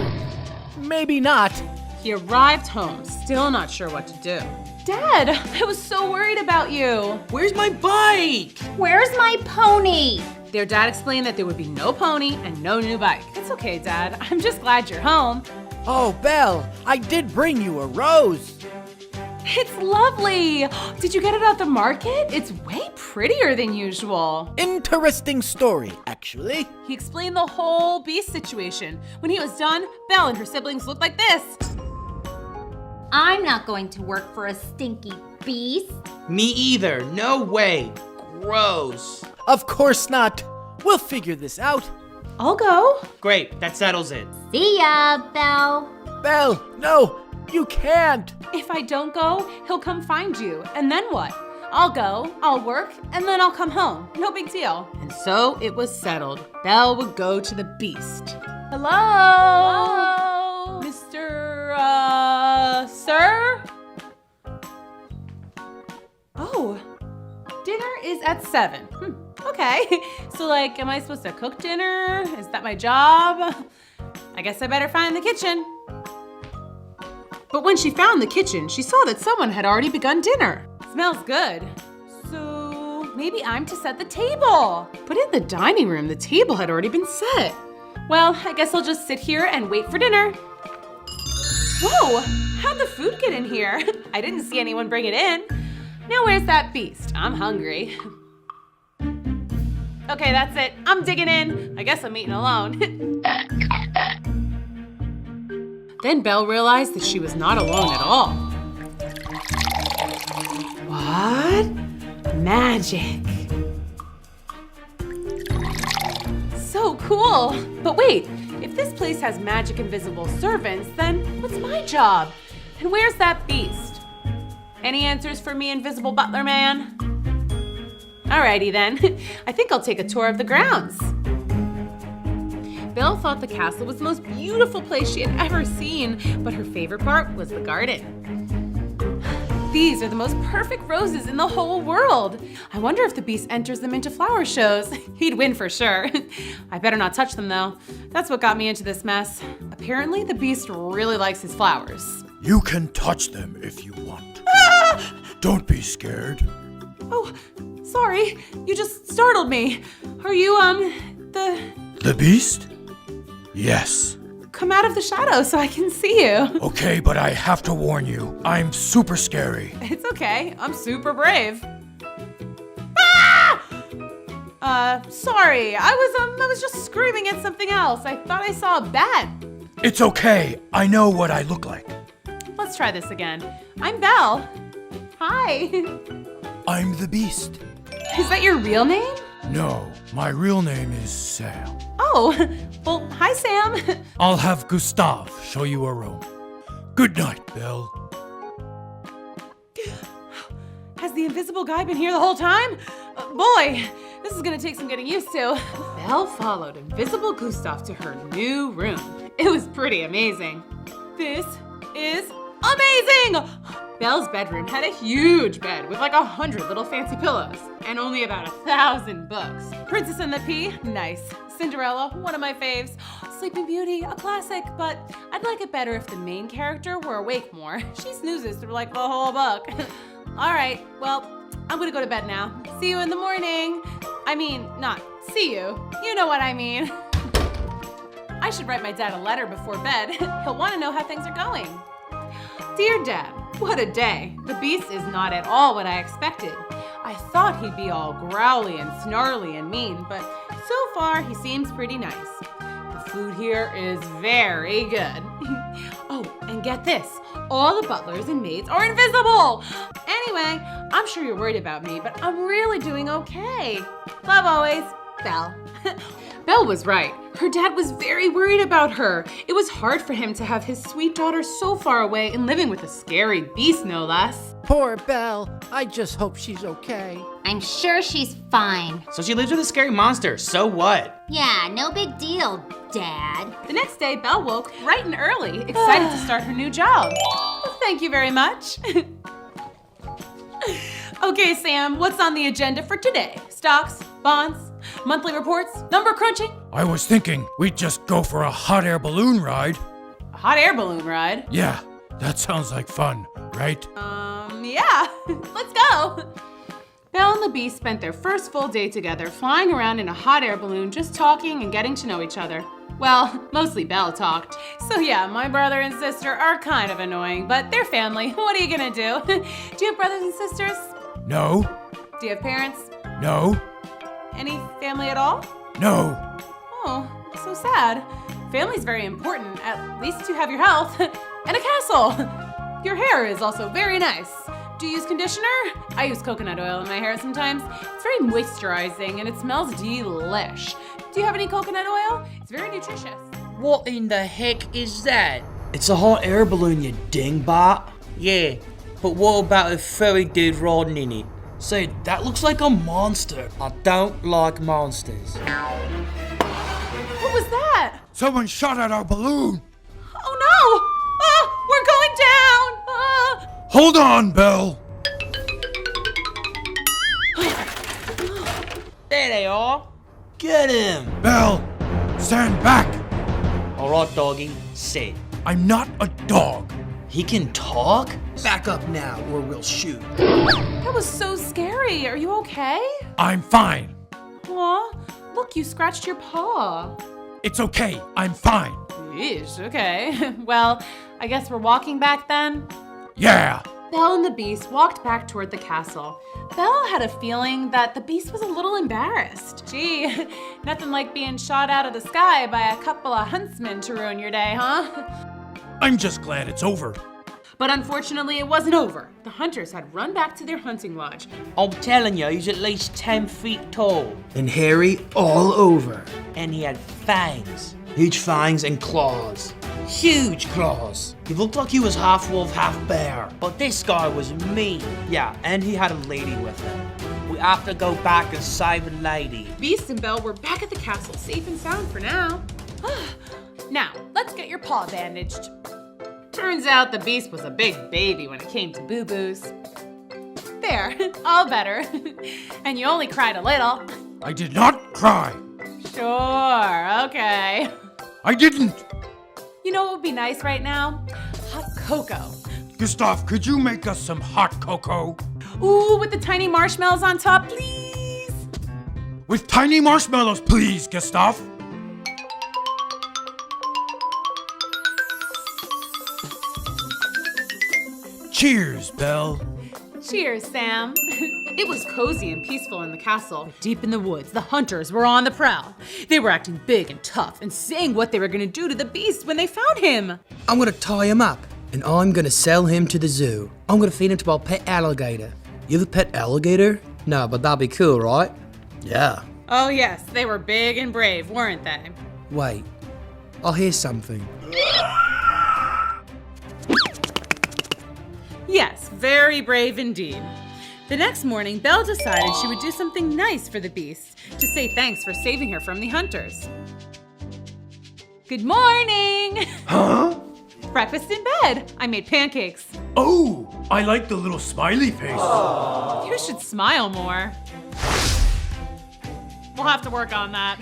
Maybe not. He arrived home, still not sure what to do. Dad, I was so worried about you. Where's my bike? Where's my pony? Their dad explained that there would be no pony and no new bike. It's okay, Dad. I'm just glad you're home. Oh, Belle, I did bring you a rose. It's lovely. Did you get it at the market? It's way prettier than usual. Interesting story, actually. He explained the whole beast situation. When he was done, Belle and her siblings looked like this. I'm not going to work for a stinky beast. Me either. No way. Gross. Of course not. We'll figure this out. I'll go. Great, that settles it. See ya, Belle. Belle, no, you can't. If I don't go, he'll come find you. And then what? I'll go, I'll work, and then I'll come home. No big deal. And so it was settled. Belle would go to the Beast. Hello? Mr. Sir? Oh, dinner is at 7. Okay. So, like, am I supposed to cook dinner? Is that my job? I guess I better find the kitchen. But when she found the kitchen, she saw that someone had already begun dinner. Smells good. So maybe I'm to set the table. But in the dining room, the table had already been set. Well, I guess I'll just sit here and wait for dinner. Whoa, how'd the food get in here? I didn't see anyone bring it in. Now where's that Beast? I'm hungry. Okay, that's it. I'm digging in. I guess I'm eating alone. Then Belle realized that she was not alone at all. What? Magic. So cool. But wait, if this place has magic invisible servants, then what's my job? And where's that Beast? Any answers for me, Invisible Butler Man? Alrighty then. I think I'll take a tour of the grounds. Belle thought the castle was the most beautiful place she had ever seen, but her favorite part was the garden. These are the most perfect roses in the whole world. I wonder if the Beast enters them into flower shows. He'd win for sure. I better not touch them though. That's what got me into this mess. Apparently the Beast really likes his flowers. You can touch them if you want. Ah! Don't be scared. Oh, sorry. You just startled me. Are you, The Beast? Yes. Come out of the shadow so I can see you. Okay, but I have to warn you, I'm super scary. It's okay. I'm super brave. Ah! Sorry. I was just screaming at something else. I thought I saw a bat. It's okay. I know what I look like. Let's try this again. I'm Belle. Hi. I'm the Beast. Is that your real name? No, my real name is Sam. Oh, well, hi, Sam. I'll have Gustav show you a room. Good night, Belle. Has the invisible guy been here the whole time? Boy, this is gonna take some getting used to. Belle followed Invisible Gustav to her new room. It was pretty amazing. This is amazing! Belle's bedroom had a huge bed with like 100 little fancy pillows and only about 1,000 books. Princess and the Pea, nice. Cinderella, one of my faves. Sleeping Beauty, a classic, but I'd like it better if the main character were awake more. She snoozes through like the whole book. All right, well, I'm gonna go to bed now. See you in the morning. I mean, not see you. You know what I mean. I should write my dad a letter before bed. He'll want to know how things are going. Dear Dad, what a day. The Beast is not at all what I expected. I thought he'd be all growly and snarly and mean, but so far he seems pretty nice. The food here is very good. Oh, and get this, all the butlers and maids are invisible. Anyway, I'm sure you're worried about me, but I'm really doing okay. Love always, Belle. Belle was right. Her dad was very worried about her. It was hard for him to have his sweet daughter so far away and living with a scary beast, no less. Poor Belle. I just hope she's okay. I'm sure she's fine. So she lives with a scary monster, so what? Yeah, no big deal, Dad. The next day, Belle woke bright and early, excited to start her new job. Well, thank you very much. Okay, Sam, what's on the agenda for today? Stocks, bonds, monthly reports, number crunching? I was thinking we'd just go for a hot air balloon ride. A hot air balloon ride? Yeah, that sounds like fun, right? Yeah, let's go. Belle and the Beast spent their first full day together flying around in a hot air balloon, just talking and getting to know each other. Well, mostly Belle talked. So yeah, my brother and sister are kind of annoying, but they're family. What are you gonna do? Do you have brothers and sisters? No. Do you have parents? No. Any family at all? No. Oh, so sad. Family's very important. At least you have your health and a castle. Your hair is also very nice. Do you use conditioner? I use coconut oil in my hair sometimes. It's very moisturizing and it smells delish. Do you have any coconut oil? It's very nutritious. What in the heck is that? It's a hot air balloon, you dingbot. Yeah, but what about a furry dude riding in it? Say, that looks like a monster. I don't like monsters. What was that? Someone shot at our balloon. Oh no! We're going down! Hold on, Belle. There they are. Get him. Belle, stand back. All right, doggy. Sit. I'm not a dog. He can talk? Back up now, or we'll shoot. That was so scary. Are you okay? I'm fine. Aw, look, you scratched your paw. It's okay. I'm fine. Yeesh, okay. Well, I guess we're walking back then? Yeah. Belle and the Beast walked back toward the castle. Belle had a feeling that the Beast was a little embarrassed. Gee, nothing like being shot out of the sky by a couple of huntsmen to ruin your day, huh? I'm just glad it's over. But unfortunately, it wasn't over. The hunters had run back to their hunting lodge. I'm telling you, he's at least 10 feet tall. And hairy all over. And he had fangs. Huge fangs and claws. Huge claws. He looked like he was half wolf, half bear. But this guy was mean. Yeah, and he had a lady with him. We have to go back and save the lady. Beast and Belle were back at the castle, safe and sound for now. Now, let's get your paw bandaged. Turns out the Beast was a big baby when it came to boo-boos. There, all better. And you only cried a little. I did not cry. Sure, okay. I didn't. You know what would be nice right now? Hot cocoa. Gustav, could you make us some hot cocoa? Ooh, with the tiny marshmallows on top, please. With tiny marshmallows, please, Gustav. Cheers, Belle. Cheers, Sam. It was cozy and peaceful in the castle. But deep in the woods, the hunters were on the prowl. They were acting big and tough and saying what they were gonna do to the Beast when they found him. I'm gonna tie him up, and I'm gonna sell him to the zoo. I'm gonna feed him to our pet alligator. You have a pet alligator? No, but that'd be cool, right? Yeah. Oh yes, they were big and brave, weren't they? Wait, I'll hear something. Yes, very brave indeed. The next morning, Belle decided she would do something nice for the Beast to say thanks for saving her from the hunters. Good morning! Huh? Breakfast in bed. I made pancakes. Oh, I like the little smiley face. You should smile more. We'll have to work on that.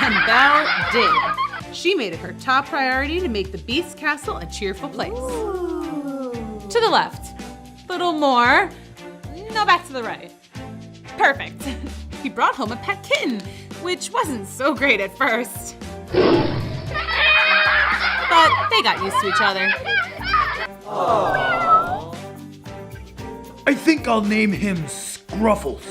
And Belle did. She made it her top priority to make the Beast's castle a cheerful place. To the left. Little more. No, back to the right. Perfect. He brought home a pet kitten, which wasn't so great at first. But they got used to each other. I think I'll name him Scruffles.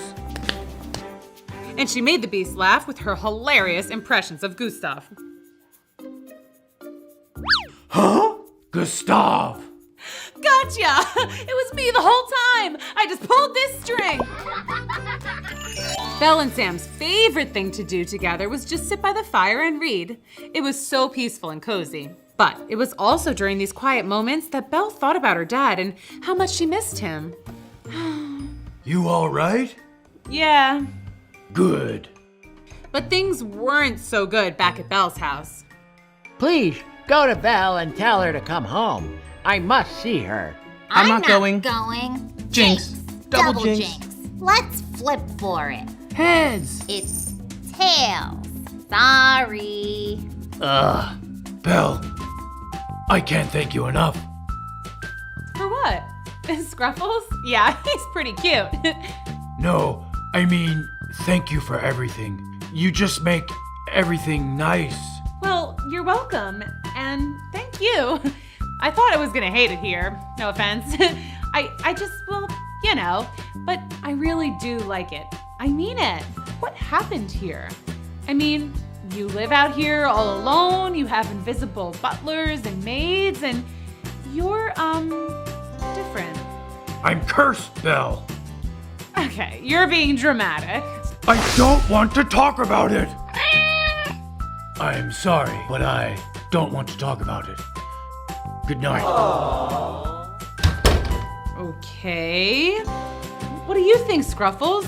And she made the Beast laugh with her hilarious impressions of Gustav. Huh? Gustav. Gotcha! It was me the whole time! I just pulled this string! Belle and Sam's favorite thing to do together was just sit by the fire and read. It was so peaceful and cozy. But it was also during these quiet moments that Belle thought about her dad and how much she missed him. You all right? Yeah. Good. But things weren't so good back at Belle's house. Please, go to Belle and tell her to come home. I must see her. I'm not going. Jinx. Double jinx. Let's flip for it. Heads. It's tails. Sorry. Ugh. Belle, I can't thank you enough. For what? Scruffles? Yeah, he's pretty cute. No, I mean, thank you for everything. You just make everything nice. Well, you're welcome, and thank you. I thought I was gonna hate it here, no offense. I just, well, you know, but I really do like it. I mean it. What happened here? I mean, you live out here all alone, you have invisible butlers and maids, and you're, different. I'm cursed, Belle. Okay, you're being dramatic. I don't want to talk about it. I'm sorry, but I don't want to talk about it. Good night. Okay. What do you think, Scruffles?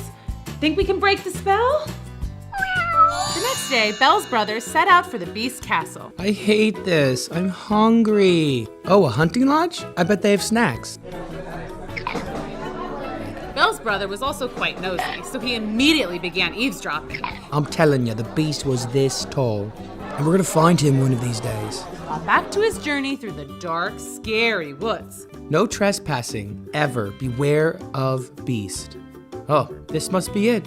Think we can break the spell? The next day, Belle's brothers set out for the Beast Castle. I hate this. I'm hungry. Oh, a hunting lodge? I bet they have snacks. Belle's brother was also quite nosy, so he immediately began eavesdropping. I'm telling you, the beast was this tall. And we're gonna find him one of these days. Back to his journey through the dark, scary woods. No trespassing, ever. Beware of beast. Oh, this must be it.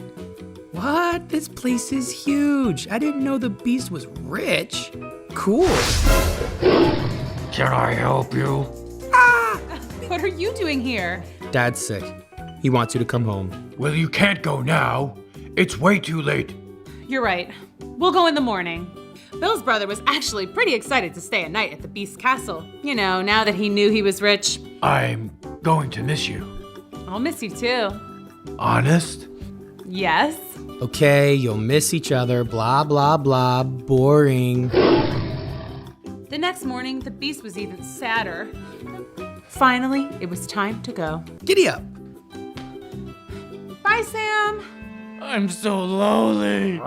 What? This place is huge. I didn't know the beast was rich. Cool. Can I help you? What are you doing here? Dad's sick. He wants you to come home. Well, you can't go now. It's way too late. You're right. We'll go in the morning. Belle's brother was actually pretty excited to stay a night at the Beast Castle. You know, now that he knew he was rich. I'm going to miss you. I'll miss you too. Honest? Yes. Okay, you'll miss each other. Blah, blah, blah. Boring. The next morning, the beast was even sadder. Finally, it was time to go. Giddy up. Bye, Sam. I'm so lonely.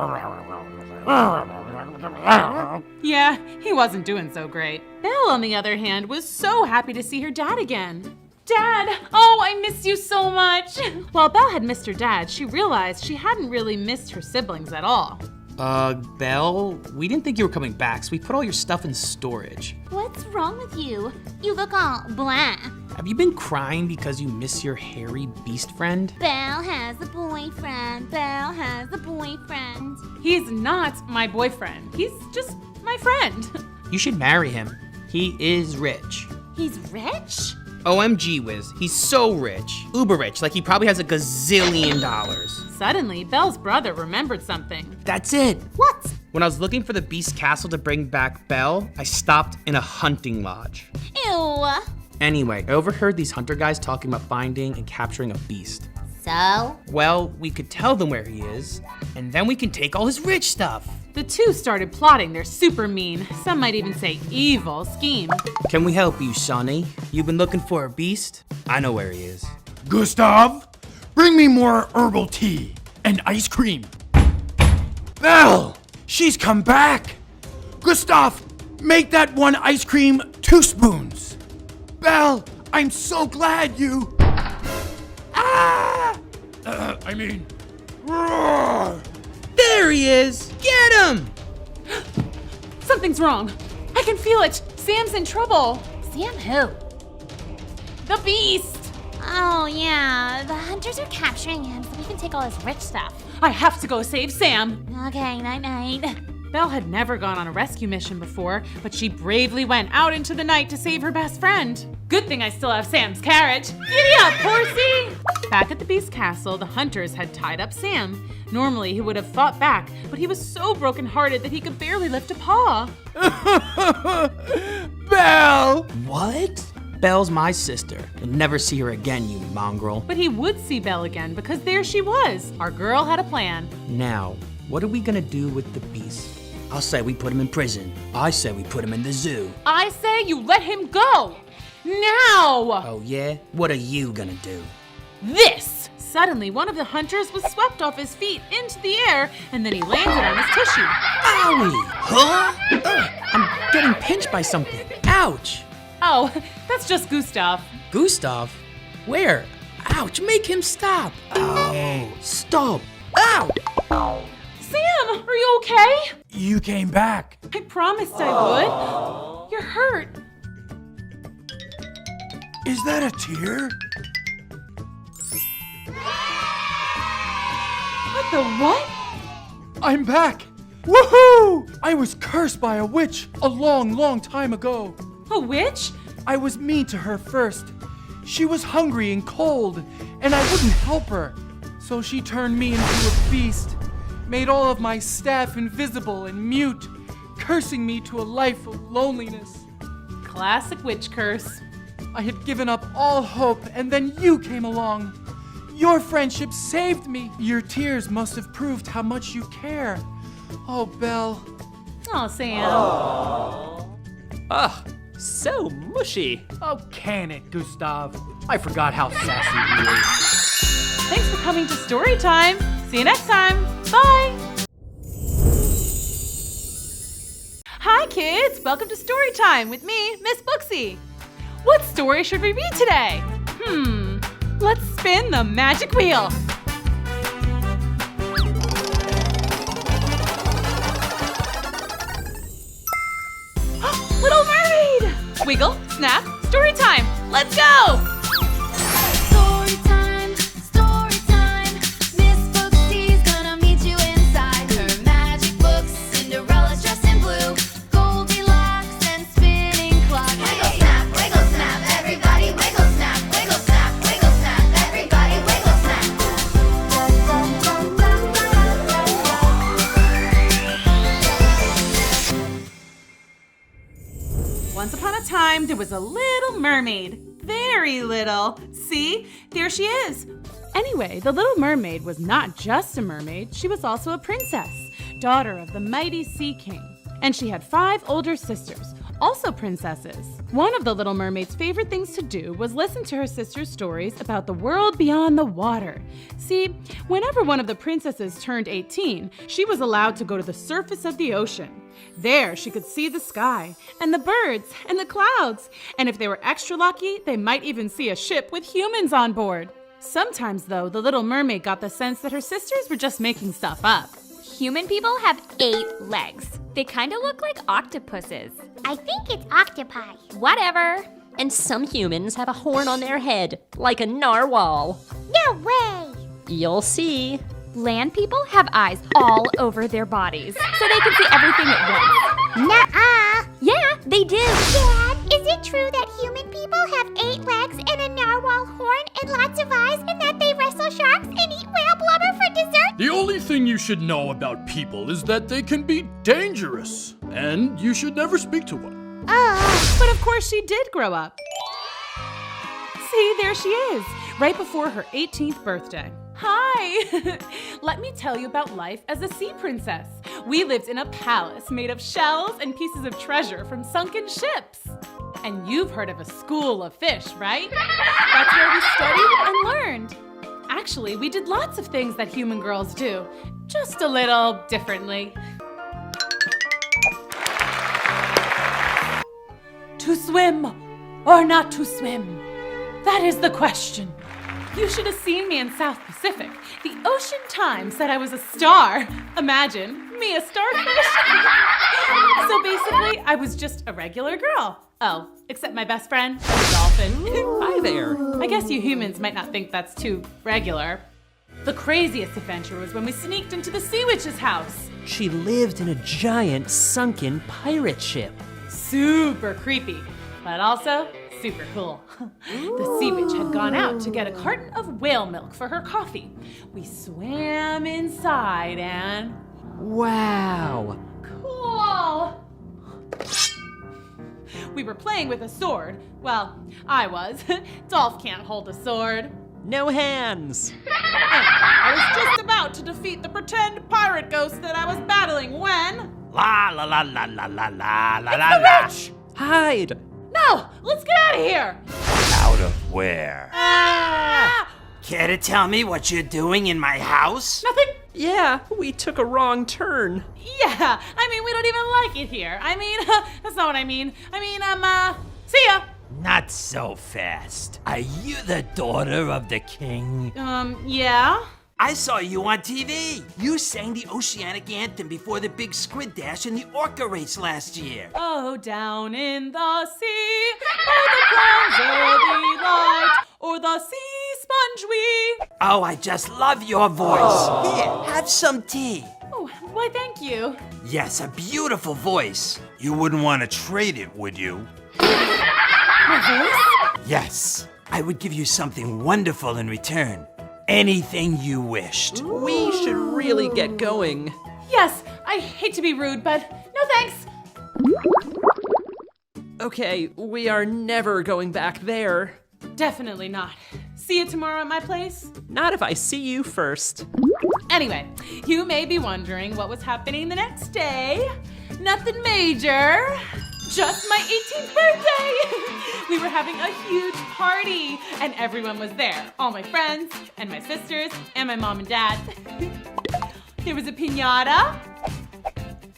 Yeah, he wasn't doing so great. Belle, on the other hand, was so happy to see her dad again. Dad! Oh, I miss you so much! While Belle had missed her dad, she realized she hadn't really missed her siblings at all. Belle, we didn't think you were coming back, so we put all your stuff in storage. What's wrong with you? You look all blah. Have you been crying because you miss your hairy beast friend? Belle has a boyfriend. Belle has a boyfriend. He's not my boyfriend. He's just my friend. You should marry him. He is rich. He's rich? OMG whiz, he's so rich. Uber rich, like he probably has $1 gazillion. Suddenly, Belle's brother remembered something. That's it. What? When I was looking for the Beast Castle to bring back Belle, I stopped in a hunting lodge. Ew. Anyway, I overheard these hunter guys talking about finding and capturing a beast. So? Well, we could tell them where he is, and then we can take all his rich stuff. The two started plotting their super mean, some might even say evil, scheme. Can we help you, Sonny? You've been looking for a beast? I know where he is. Gustav, bring me more herbal tea and ice cream. Belle, she's come back. Gustav, make that one ice cream 2 spoons. Belle, I'm so glad you... roar. There he is! Get him! Something's wrong. I can feel it. Sam's in trouble. Sam who? The beast. Oh, yeah. The hunters are capturing him so we can take all his rich stuff. I have to go save Sam. Okay, night-night. Belle had never gone on a rescue mission before, but she bravely went out into the night to save her best friend. Good thing I still have Sam's carrot. Giddy up, horsey! Back at the Beast Castle, the hunters had tied up Sam. Normally, he would have fought back, but he was so brokenhearted that he could barely lift a paw. Belle! What? Belle's my sister. You'll never see her again, you mongrel. But he would see Belle again because there she was. Our girl had a plan. Now, what are we gonna do with the beast? I'll say we put him in prison. I say we put him in the zoo. I say you let him go! Now! Oh yeah? What are you gonna do? This! Suddenly, one of the hunters was swept off his feet into the air, and then he landed on his tushy. Owie! Huh? I'm getting pinched by something. Ouch! Oh, that's just Gustav. Gustav? Where? Ouch, make him stop. Oh, stop. Ow! Sam, are you okay? You came back. I promised I would. You're hurt. Is that a tear? What the what? I'm back. Woohoo! I was cursed by a witch a long time ago. A witch? I was mean to her first. She was hungry and cold, and I wouldn't help her. So she turned me into a beast, made all of my staff invisible and mute, cursing me to a life of loneliness. Classic witch curse. I had given up all hope, and then you came along. Your friendship saved me. Your tears must have proved how much you care. Oh, Belle. Oh, Sam. Ugh, so mushy. Oh, can it, Gustav? I forgot how sassy he is. Thanks for coming to Storytime. See you next time. Bye. Hi, kids. Welcome to Storytime with me, Miss Booksy. What story should we read today? Let's spin the magic wheel. Little Mermaid! Wiggle, snap, story time. Let's go! Storytime, storytime. Miss Booksy's gonna meet you inside her magic books. Cinderella's dressed in blue, Goldilocks and spinning clock. Wiggle snap, everybody wiggle snap, everybody wiggle snap. Once upon a time, there was a little mermaid. Very little. See? There she is. Anyway, the little mermaid was not just a mermaid, she was also a princess, daughter of the mighty Sea King. And she had 5 older sisters, also princesses. One of the little mermaid's favorite things to do was listen to her sister's stories about the world beyond the water. See, whenever one of the princesses turned 18, she was allowed to go to the surface of the ocean. There, she could see the sky, and the birds, and the clouds. And if they were extra lucky, they might even see a ship with humans on board. Sometimes, though, the little mermaid got the sense that her sisters were just making stuff up. Human people have 8 legs. They kind of look like octopuses. I think it's octopi. Whatever. And some humans have a horn on their head, like a narwhal. No way! You'll see. Land people have eyes all over their bodies, so they can see everything at once. Nuh-uh! Yeah, they do. Dad, is it true that human people have 8 legs and a narwhal horn and lots of eyes, and that they wrestle sharks and eat whale blubber for dessert? The only thing you should know about people is that they can be dangerous, and you should never speak to one. But of course she did grow up. See, there she is, right before her 18th birthday. Hi! Let me tell you about life as a sea princess. We lived in a palace made of shells and pieces of treasure from sunken ships. And you've heard of a school of fish, right? That's where we studied and learned. Actually, we did lots of things that human girls do, just a little differently. To swim or not to swim? That is the question. You should have seen me in South Pacific. The Ocean Times said I was a star. Imagine, me a starfish. So basically, I was just a regular girl. Oh, except my best friend, a dolphin. Hi there. I guess you humans might not think that's too regular. The craziest adventure was when we sneaked into the Sea Witch's house. She lived in a giant sunken pirate ship. Super creepy, but also super cool. The Sea Witch had gone out to get a carton of whale milk for her coffee. We swam inside and... Wow. Cool! We were playing with a sword. Well, I was. Dolph can't hold a sword. No hands. I was just about to defeat the pretend pirate ghost that I was battling when... La la la la la la la la It's la the la. witch! Hide. No! Let's get out of here! Out of where? Ah! Care to tell me what you're doing in my house? Nothing. Yeah, we took a wrong turn. Yeah, I mean, we don't even like it here. I mean, that's not what I mean. I mean, see ya. Not so fast. Are you the daughter of the king? Yeah? I saw you on TV. You sang the Oceanic Anthem before the big squid dash and the orca race last year. Oh, down in the sea, by the crowns of the light, or the sea sponge we... Oh, I just love your voice. Here, have some tea. Oh, why, thank you. Yes, a beautiful voice. You wouldn't want to trade it, would you? My voice? Yes. I would give you something wonderful in return. Anything you wished. We should really get going. Yes, I hate to be rude, but no thanks. Okay, we are never going back there. Definitely not. See you tomorrow at my place? Not if I see you first. Anyway, you may be wondering what was happening the next day. Nothing major. just my 18th birthday! We were having a huge party, and everyone was there. All my friends, and my sisters, and my mom and dad. There was a piñata,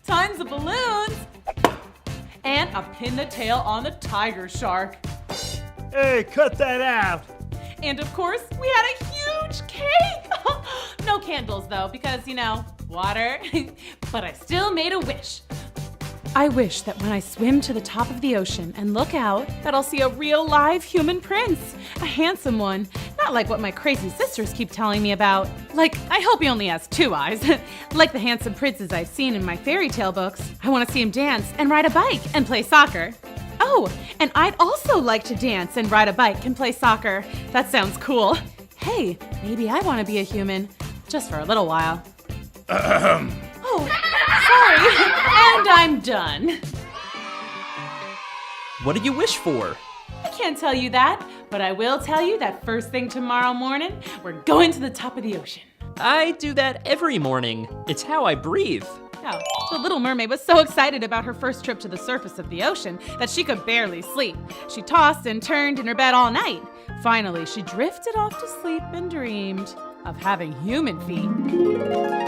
tons of balloons, and a pin the tail on the tiger shark. Hey, cut that out! And of course, we had a huge cake! No candles though, because, water. But I still made a wish. I wish that when I swim to the top of the ocean and look out, that I'll see a real live human prince. A handsome one. Not like what my crazy sisters keep telling me about. Like, I hope he only has 2 eyes. Like the handsome princes I've seen in my fairy tale books. I want to see him dance and ride a bike and play soccer. Oh, and I'd also like to dance and ride a bike and play soccer. That sounds cool. Hey, maybe I want to be a human. Just for a little while. Oh, sorry. And I'm done. What did you wish for? I can't tell you that, but I will tell you that first thing tomorrow morning, we're going to the top of the ocean. I do that every morning. It's how I breathe. Oh, the little mermaid was so excited about her first trip to the surface of the ocean that she could barely sleep. She tossed and turned in her bed all night. Finally, she drifted off to sleep and dreamed of having human feet.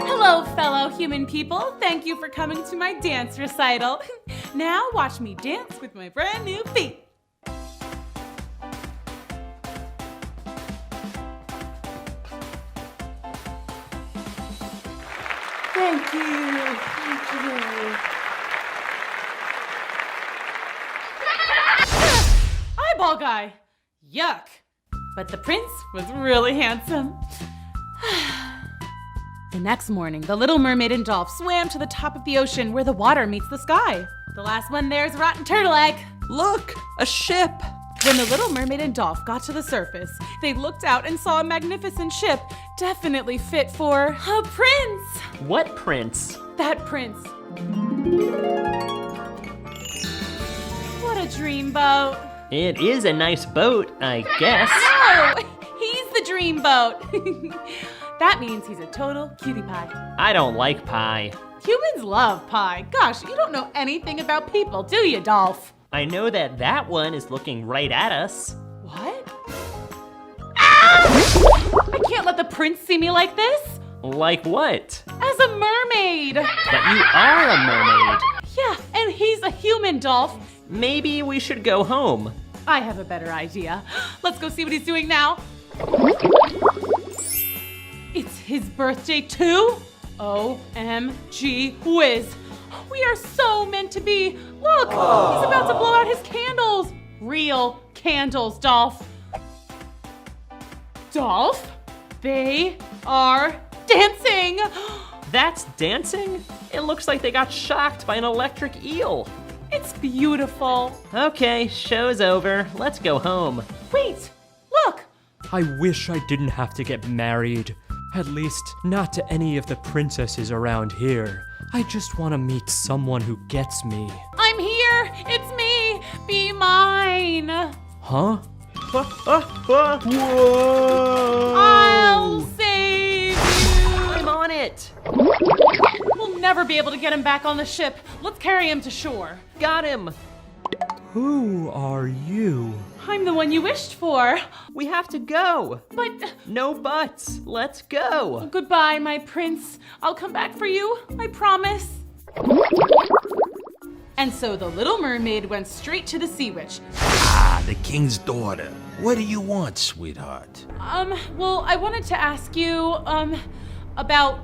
Hello, fellow human people. Thank you for coming to my dance recital. Now watch me dance with my brand new feet. Thank you. Thank you. Eyeball guy. Yuck. But the prince was really handsome. The next morning, the little mermaid and Dolph swam to the top of the ocean where the water meets the sky. The last one there's rotten turtle egg. Look, a ship. When the little mermaid and Dolph got to the surface, they looked out and saw a magnificent ship, definitely fit for a prince. What prince? That prince. What a dreamboat. It is a nice boat, I guess. No, he's the dreamboat. That means he's a total cutie pie. I don't like pie. Humans love pie. Gosh, you don't know anything about people, do you, Dolph? I know that one is looking right at us. What? Ah! I can't let the prince see me like this. Like what? As a mermaid. But you are a mermaid. Yeah, and he's a human, Dolph. Maybe we should go home. I have a better idea. Let's go see what he's doing now. It's his birthday too? OMG whiz. We are so meant to be. Look, he's about to blow out his candles. Real candles, Dolph. Dolph, they are dancing. That's dancing? It looks like they got shocked by an electric eel. It's beautiful. Okay, show's over. Let's go home. Wait, look. I wish I didn't have to get married. At least, not to any of the princesses around here. I just want to meet someone who gets me. I'm here. It's me. Be mine. Huh? Whoa! I'll save you. I'm on it. We'll never be able to get him back on the ship. Let's carry him to shore. Got him. Who are you? I'm the one you wished for. We have to go. But... No buts. Let's go. Goodbye, my prince. I'll come back for you. I promise. And so the little mermaid went straight to the sea witch. Ah, the king's daughter. What do you want, sweetheart? Well, I wanted to ask you, about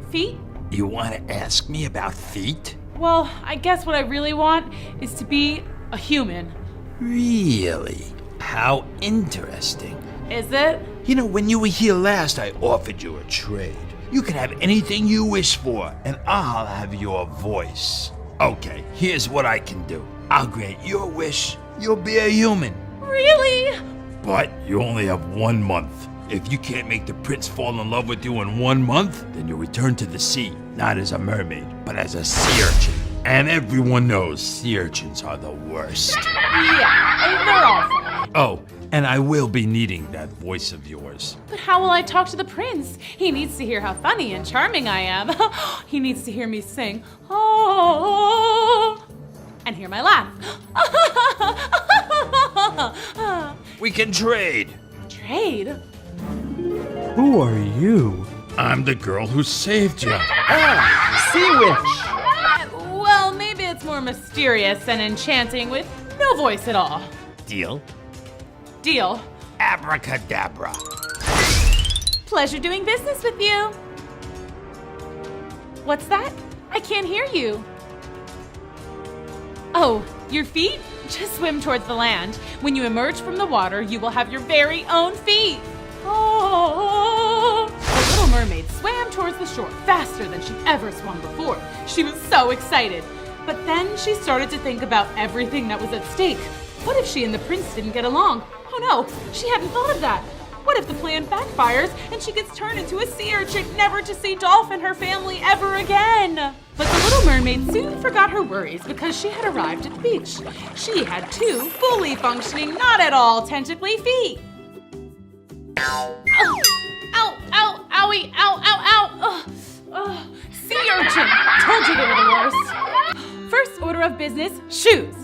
feet? You want to ask me about feet? Well, I guess what I really want is to be a human. Really? How interesting. Is it? You know, when you were here last, I offered you a trade. You can have anything you wish for, and I'll have your voice. Okay, here's what I can do. I'll grant your wish. You'll be a human. Really? But you only have 1 month. If you can't make the prince fall in love with you in 1 month, then you'll return to the sea, not as a mermaid, but as a sea urchin. And everyone knows sea urchins are the worst. Yeah, they're awful. Oh, and I will be needing that voice of yours. But how will I talk to the prince? He needs to hear how funny and charming I am. He needs to hear me sing. Oh. and hear my laugh. We can trade. Trade? Who are you? I'm the girl who saved you. Sea witch! Well, maybe it's more mysterious and enchanting with no voice at all. Deal? Deal. Abracadabra. Pleasure doing business with you. What's that? I can't hear you. Oh, your feet? Just swim towards the land. When you emerge from the water, you will have your very own feet. Oh! The little mermaid swam towards the shore faster than she'd ever swum before. She was so excited. But then she started to think about everything that was at stake. What if she and the prince didn't get along? Oh no, she hadn't thought of that. What if the plan backfires and she gets turned into a sea urchin, never to see Dolph and her family ever again? But the little mermaid soon forgot her worries because she had arrived at the beach. She had 2 fully functioning, not at all tentacly feet. Ow, ow, ow, owie, ow, ow, ow. Sea urchin, told you they were the worst. First order of business, shoes.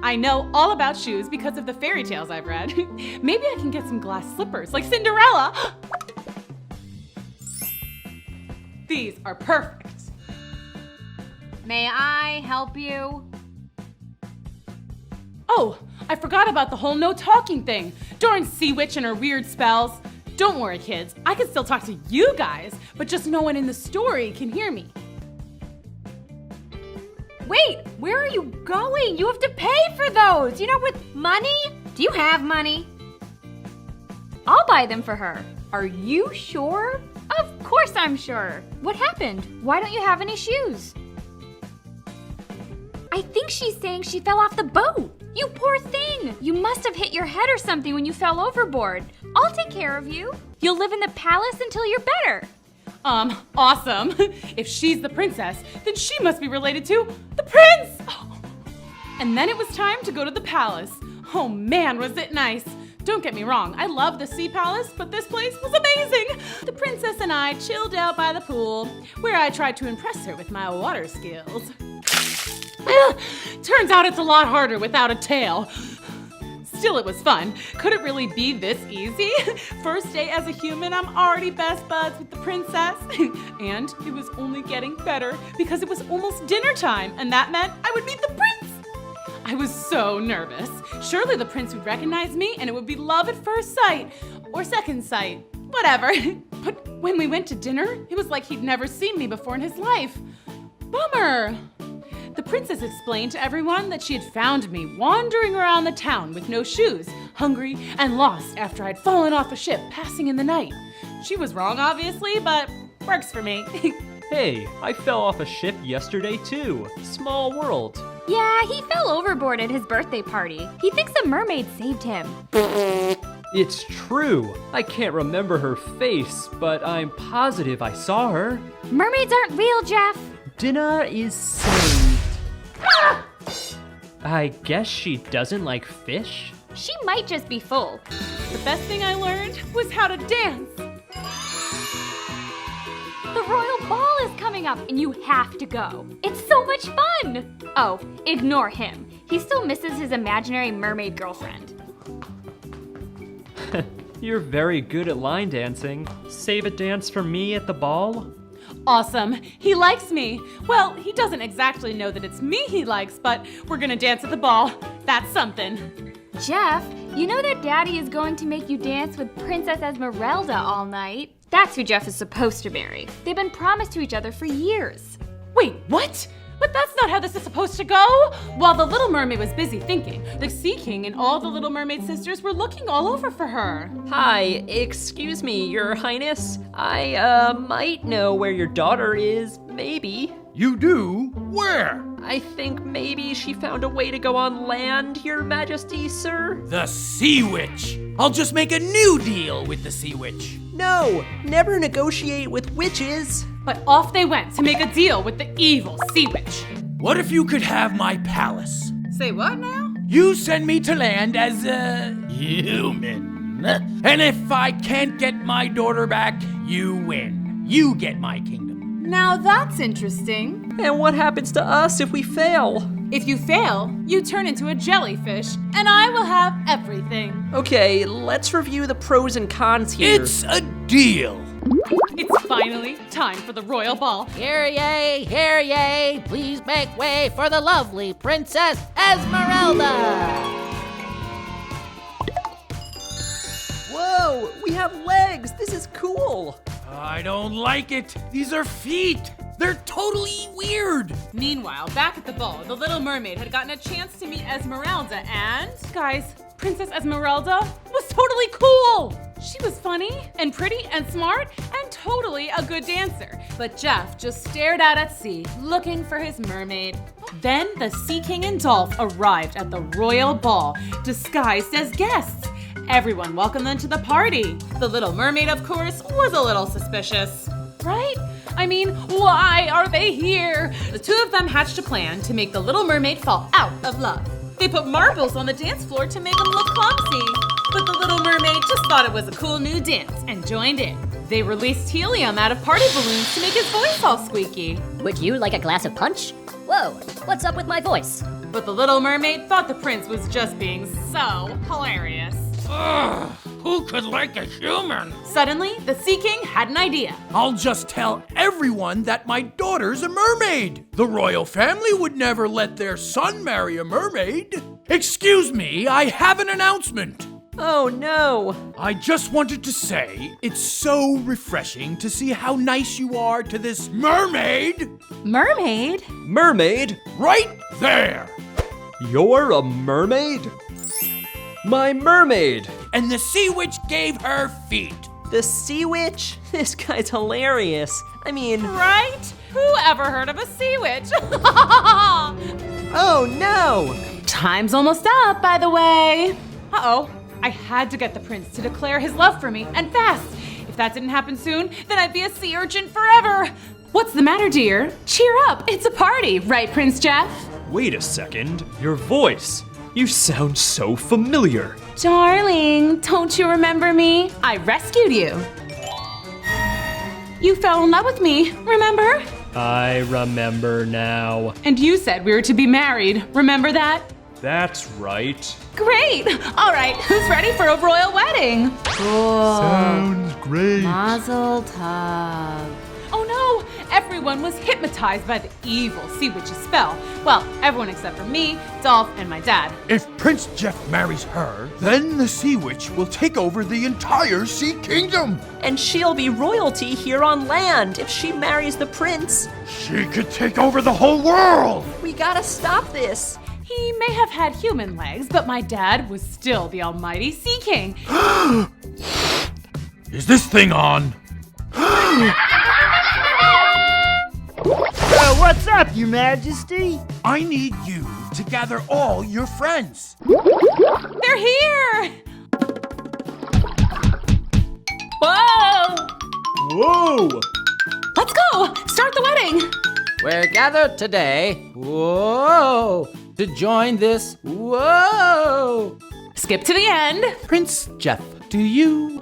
I know all about shoes because of the fairy tales I've read. Maybe I can get some glass slippers like Cinderella. These are perfect. May I help you? Oh, I forgot about the whole no talking thing. Darn sea witch and her weird spells. Don't worry, kids. I can still talk to you guys, but just no one in the story can hear me. Wait, where are you going? You have to pay for those. You know, with money? Do you have money? I'll buy them for her. Are you sure? Of course I'm sure. What happened? Why don't you have any shoes? I think she's saying she fell off the boat. You poor thing. You must have hit your head or something when you fell overboard. I'll take care of you. You'll live in the palace until you're better. Awesome. If she's the princess, then she must be related to the prince. Oh. And then it was time to go to the palace. Oh man, was it nice. Don't get me wrong, I love the sea palace, but this place was amazing. The princess and I chilled out by the pool, where I tried to impress her with my water skills. Turns out it's a lot harder without a tail. Still, it was fun. Could it really be this easy? First day as a human, I'm already best buds with the princess. And it was only getting better because it was almost dinner time, and that meant I would meet the prince. I was so nervous. Surely the prince would recognize me and it would be love at first sight. Or second sight. Whatever. But when we went to dinner, it was like he'd never seen me before in his life. Bummer. The princess explained to everyone that she had found me wandering around the town with no shoes, hungry and lost after I'd fallen off a ship passing in the night. She was wrong, obviously, but works for me. Hey, I fell off a ship yesterday too. Small world. Yeah, he fell overboard at his birthday party. He thinks a mermaid saved him. It's true. I can't remember her face, but I'm positive I saw her. Mermaids aren't real, Jeff. Dinner is saved. I guess she doesn't like fish? She might just be full. The best thing I learned was how to dance. The royal ball is coming up and you have to go. It's so much fun. Oh, ignore him. He still misses his imaginary mermaid girlfriend. You're very good at line dancing. Save a dance for me at the ball? Awesome. He likes me. Well, he doesn't exactly know that it's me he likes, but we're gonna dance at the ball. That's something. Jeff, you know that Daddy is going to make you dance with Princess Esmeralda all night? That's who Jeff is supposed to marry. They've been promised to each other for years. Wait, what? But that's not how this is supposed to go. While the Little Mermaid was busy thinking, the Sea King and all the Little Mermaid sisters were looking all over for her. Hi, excuse me, Your Highness. I, might know where your daughter is, maybe. You do? Where? I think maybe she found a way to go on land, Your Majesty, sir. The Sea Witch. I'll just make a new deal with the Sea Witch. No, never negotiate with witches. But off they went to make a deal with the evil Sea Witch. What if you could have my palace? Say what now? You send me to land as a human. And if I can't get my daughter back, you win. You get my kingdom. Now that's interesting. And what happens to us if we fail? If you fail, you turn into a jellyfish, and I will have everything. Okay, let's review the pros and cons here. It's a deal. It's finally time for the royal ball. Hear ye, hear ye. Please make way for the lovely Princess Esmeralda. Whoa, we have legs. This is cool. I don't like it. These are feet. They're totally weird. Meanwhile, back at the ball, the Little Mermaid had gotten a chance to meet Esmeralda, and guys, Princess Esmeralda was totally cool. She was funny and pretty and smart and totally a good dancer. But Jeff just stared out at sea, looking for his mermaid. Then the Sea King and Dolph arrived at the royal ball, disguised as guests. Everyone welcomed them to the party. The Little Mermaid, of course, was a little suspicious. Right? I mean, why are they here? The two of them hatched a plan to make the Little Mermaid fall out of love. They put marbles on the dance floor to make them look clumsy. But the Little Mermaid just thought it was a cool new dance and joined in. They released helium out of party balloons to make his voice all squeaky. Would you like a glass of punch? Whoa, what's up with my voice? But the Little Mermaid thought the prince was just being so hilarious. Ugh, who could like a human? Suddenly, the Sea King had an idea. I'll just tell everyone that my daughter's a mermaid. The royal family would never let their son marry a mermaid. Excuse me, I have an announcement. Oh no! I just wanted to say, it's so refreshing to see how nice you are to this mermaid. Mermaid? Mermaid? Right there. You're a mermaid? My mermaid! And the sea witch gave her feet. The sea witch? This guy's hilarious. I mean... Right? Who ever heard of a sea witch? Oh no! Time's almost up, by the way. Uh-oh. I had to get the prince to declare his love for me, and fast. If that didn't happen soon, then I'd be a sea urchin forever. What's the matter, dear? Cheer up, it's a party, right, Prince Jeff? Wait a second. Your voice. You sound so familiar. Darling, don't you remember me? I rescued you. You fell in love with me, remember? I remember now. And you said we were to be married, remember that? That's right. Great! All right, who's ready for a royal wedding? Sounds great. Mazel tov. Oh no! Everyone was hypnotized by the evil sea witch's spell. Well, everyone except for me, Dolph, and my dad. If Prince Jeff marries her, then the sea witch will take over the entire sea kingdom. And she'll be royalty here on land if she marries the prince. She could take over the whole world. We gotta stop this. He may have had human legs, but my dad was still the almighty Sea King. Is this thing on? What's up, Your Majesty? I need you to gather all your friends. They're here! Whoa! Whoa! Let's go! Start the wedding! We're gathered today, whoa, to join this, whoa. Skip to the end. Prince Jeff, do you...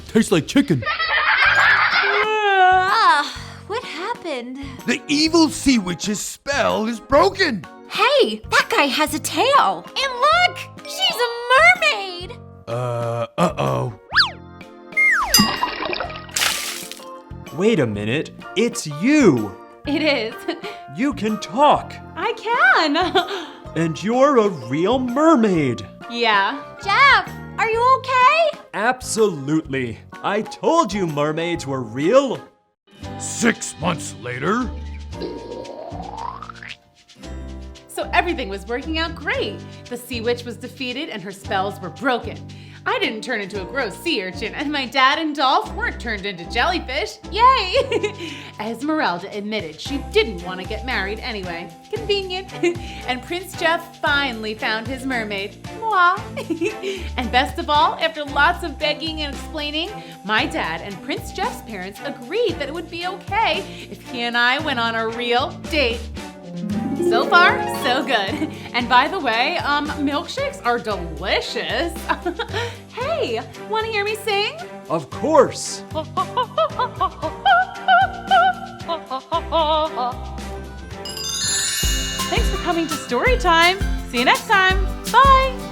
Tastes like chicken. What happened? The evil sea witch's spell is broken. Hey, that guy has a tail. And look, she's a mermaid. Uh-oh. Wait a minute. It's you. It is. You can talk. I can. And you're a real mermaid. Yeah. Jeff, are you okay? Absolutely. I told you mermaids were real. 6 months later. So everything was working out great. The sea witch was defeated and her spells were broken. I didn't turn into a gross sea urchin, and my dad and Dolph weren't turned into jellyfish. Yay! Esmeralda admitted she didn't want to get married anyway. Convenient. And Prince Jeff finally found his mermaid. Mwah. And best of all, after lots of begging and explaining, my dad and Prince Jeff's parents agreed that it would be okay if he and I went on a real date. So far, so good. And by the way, milkshakes are delicious. Hey, want to hear me sing? Of course. Thanks for coming to Storytime. See you next time. Bye.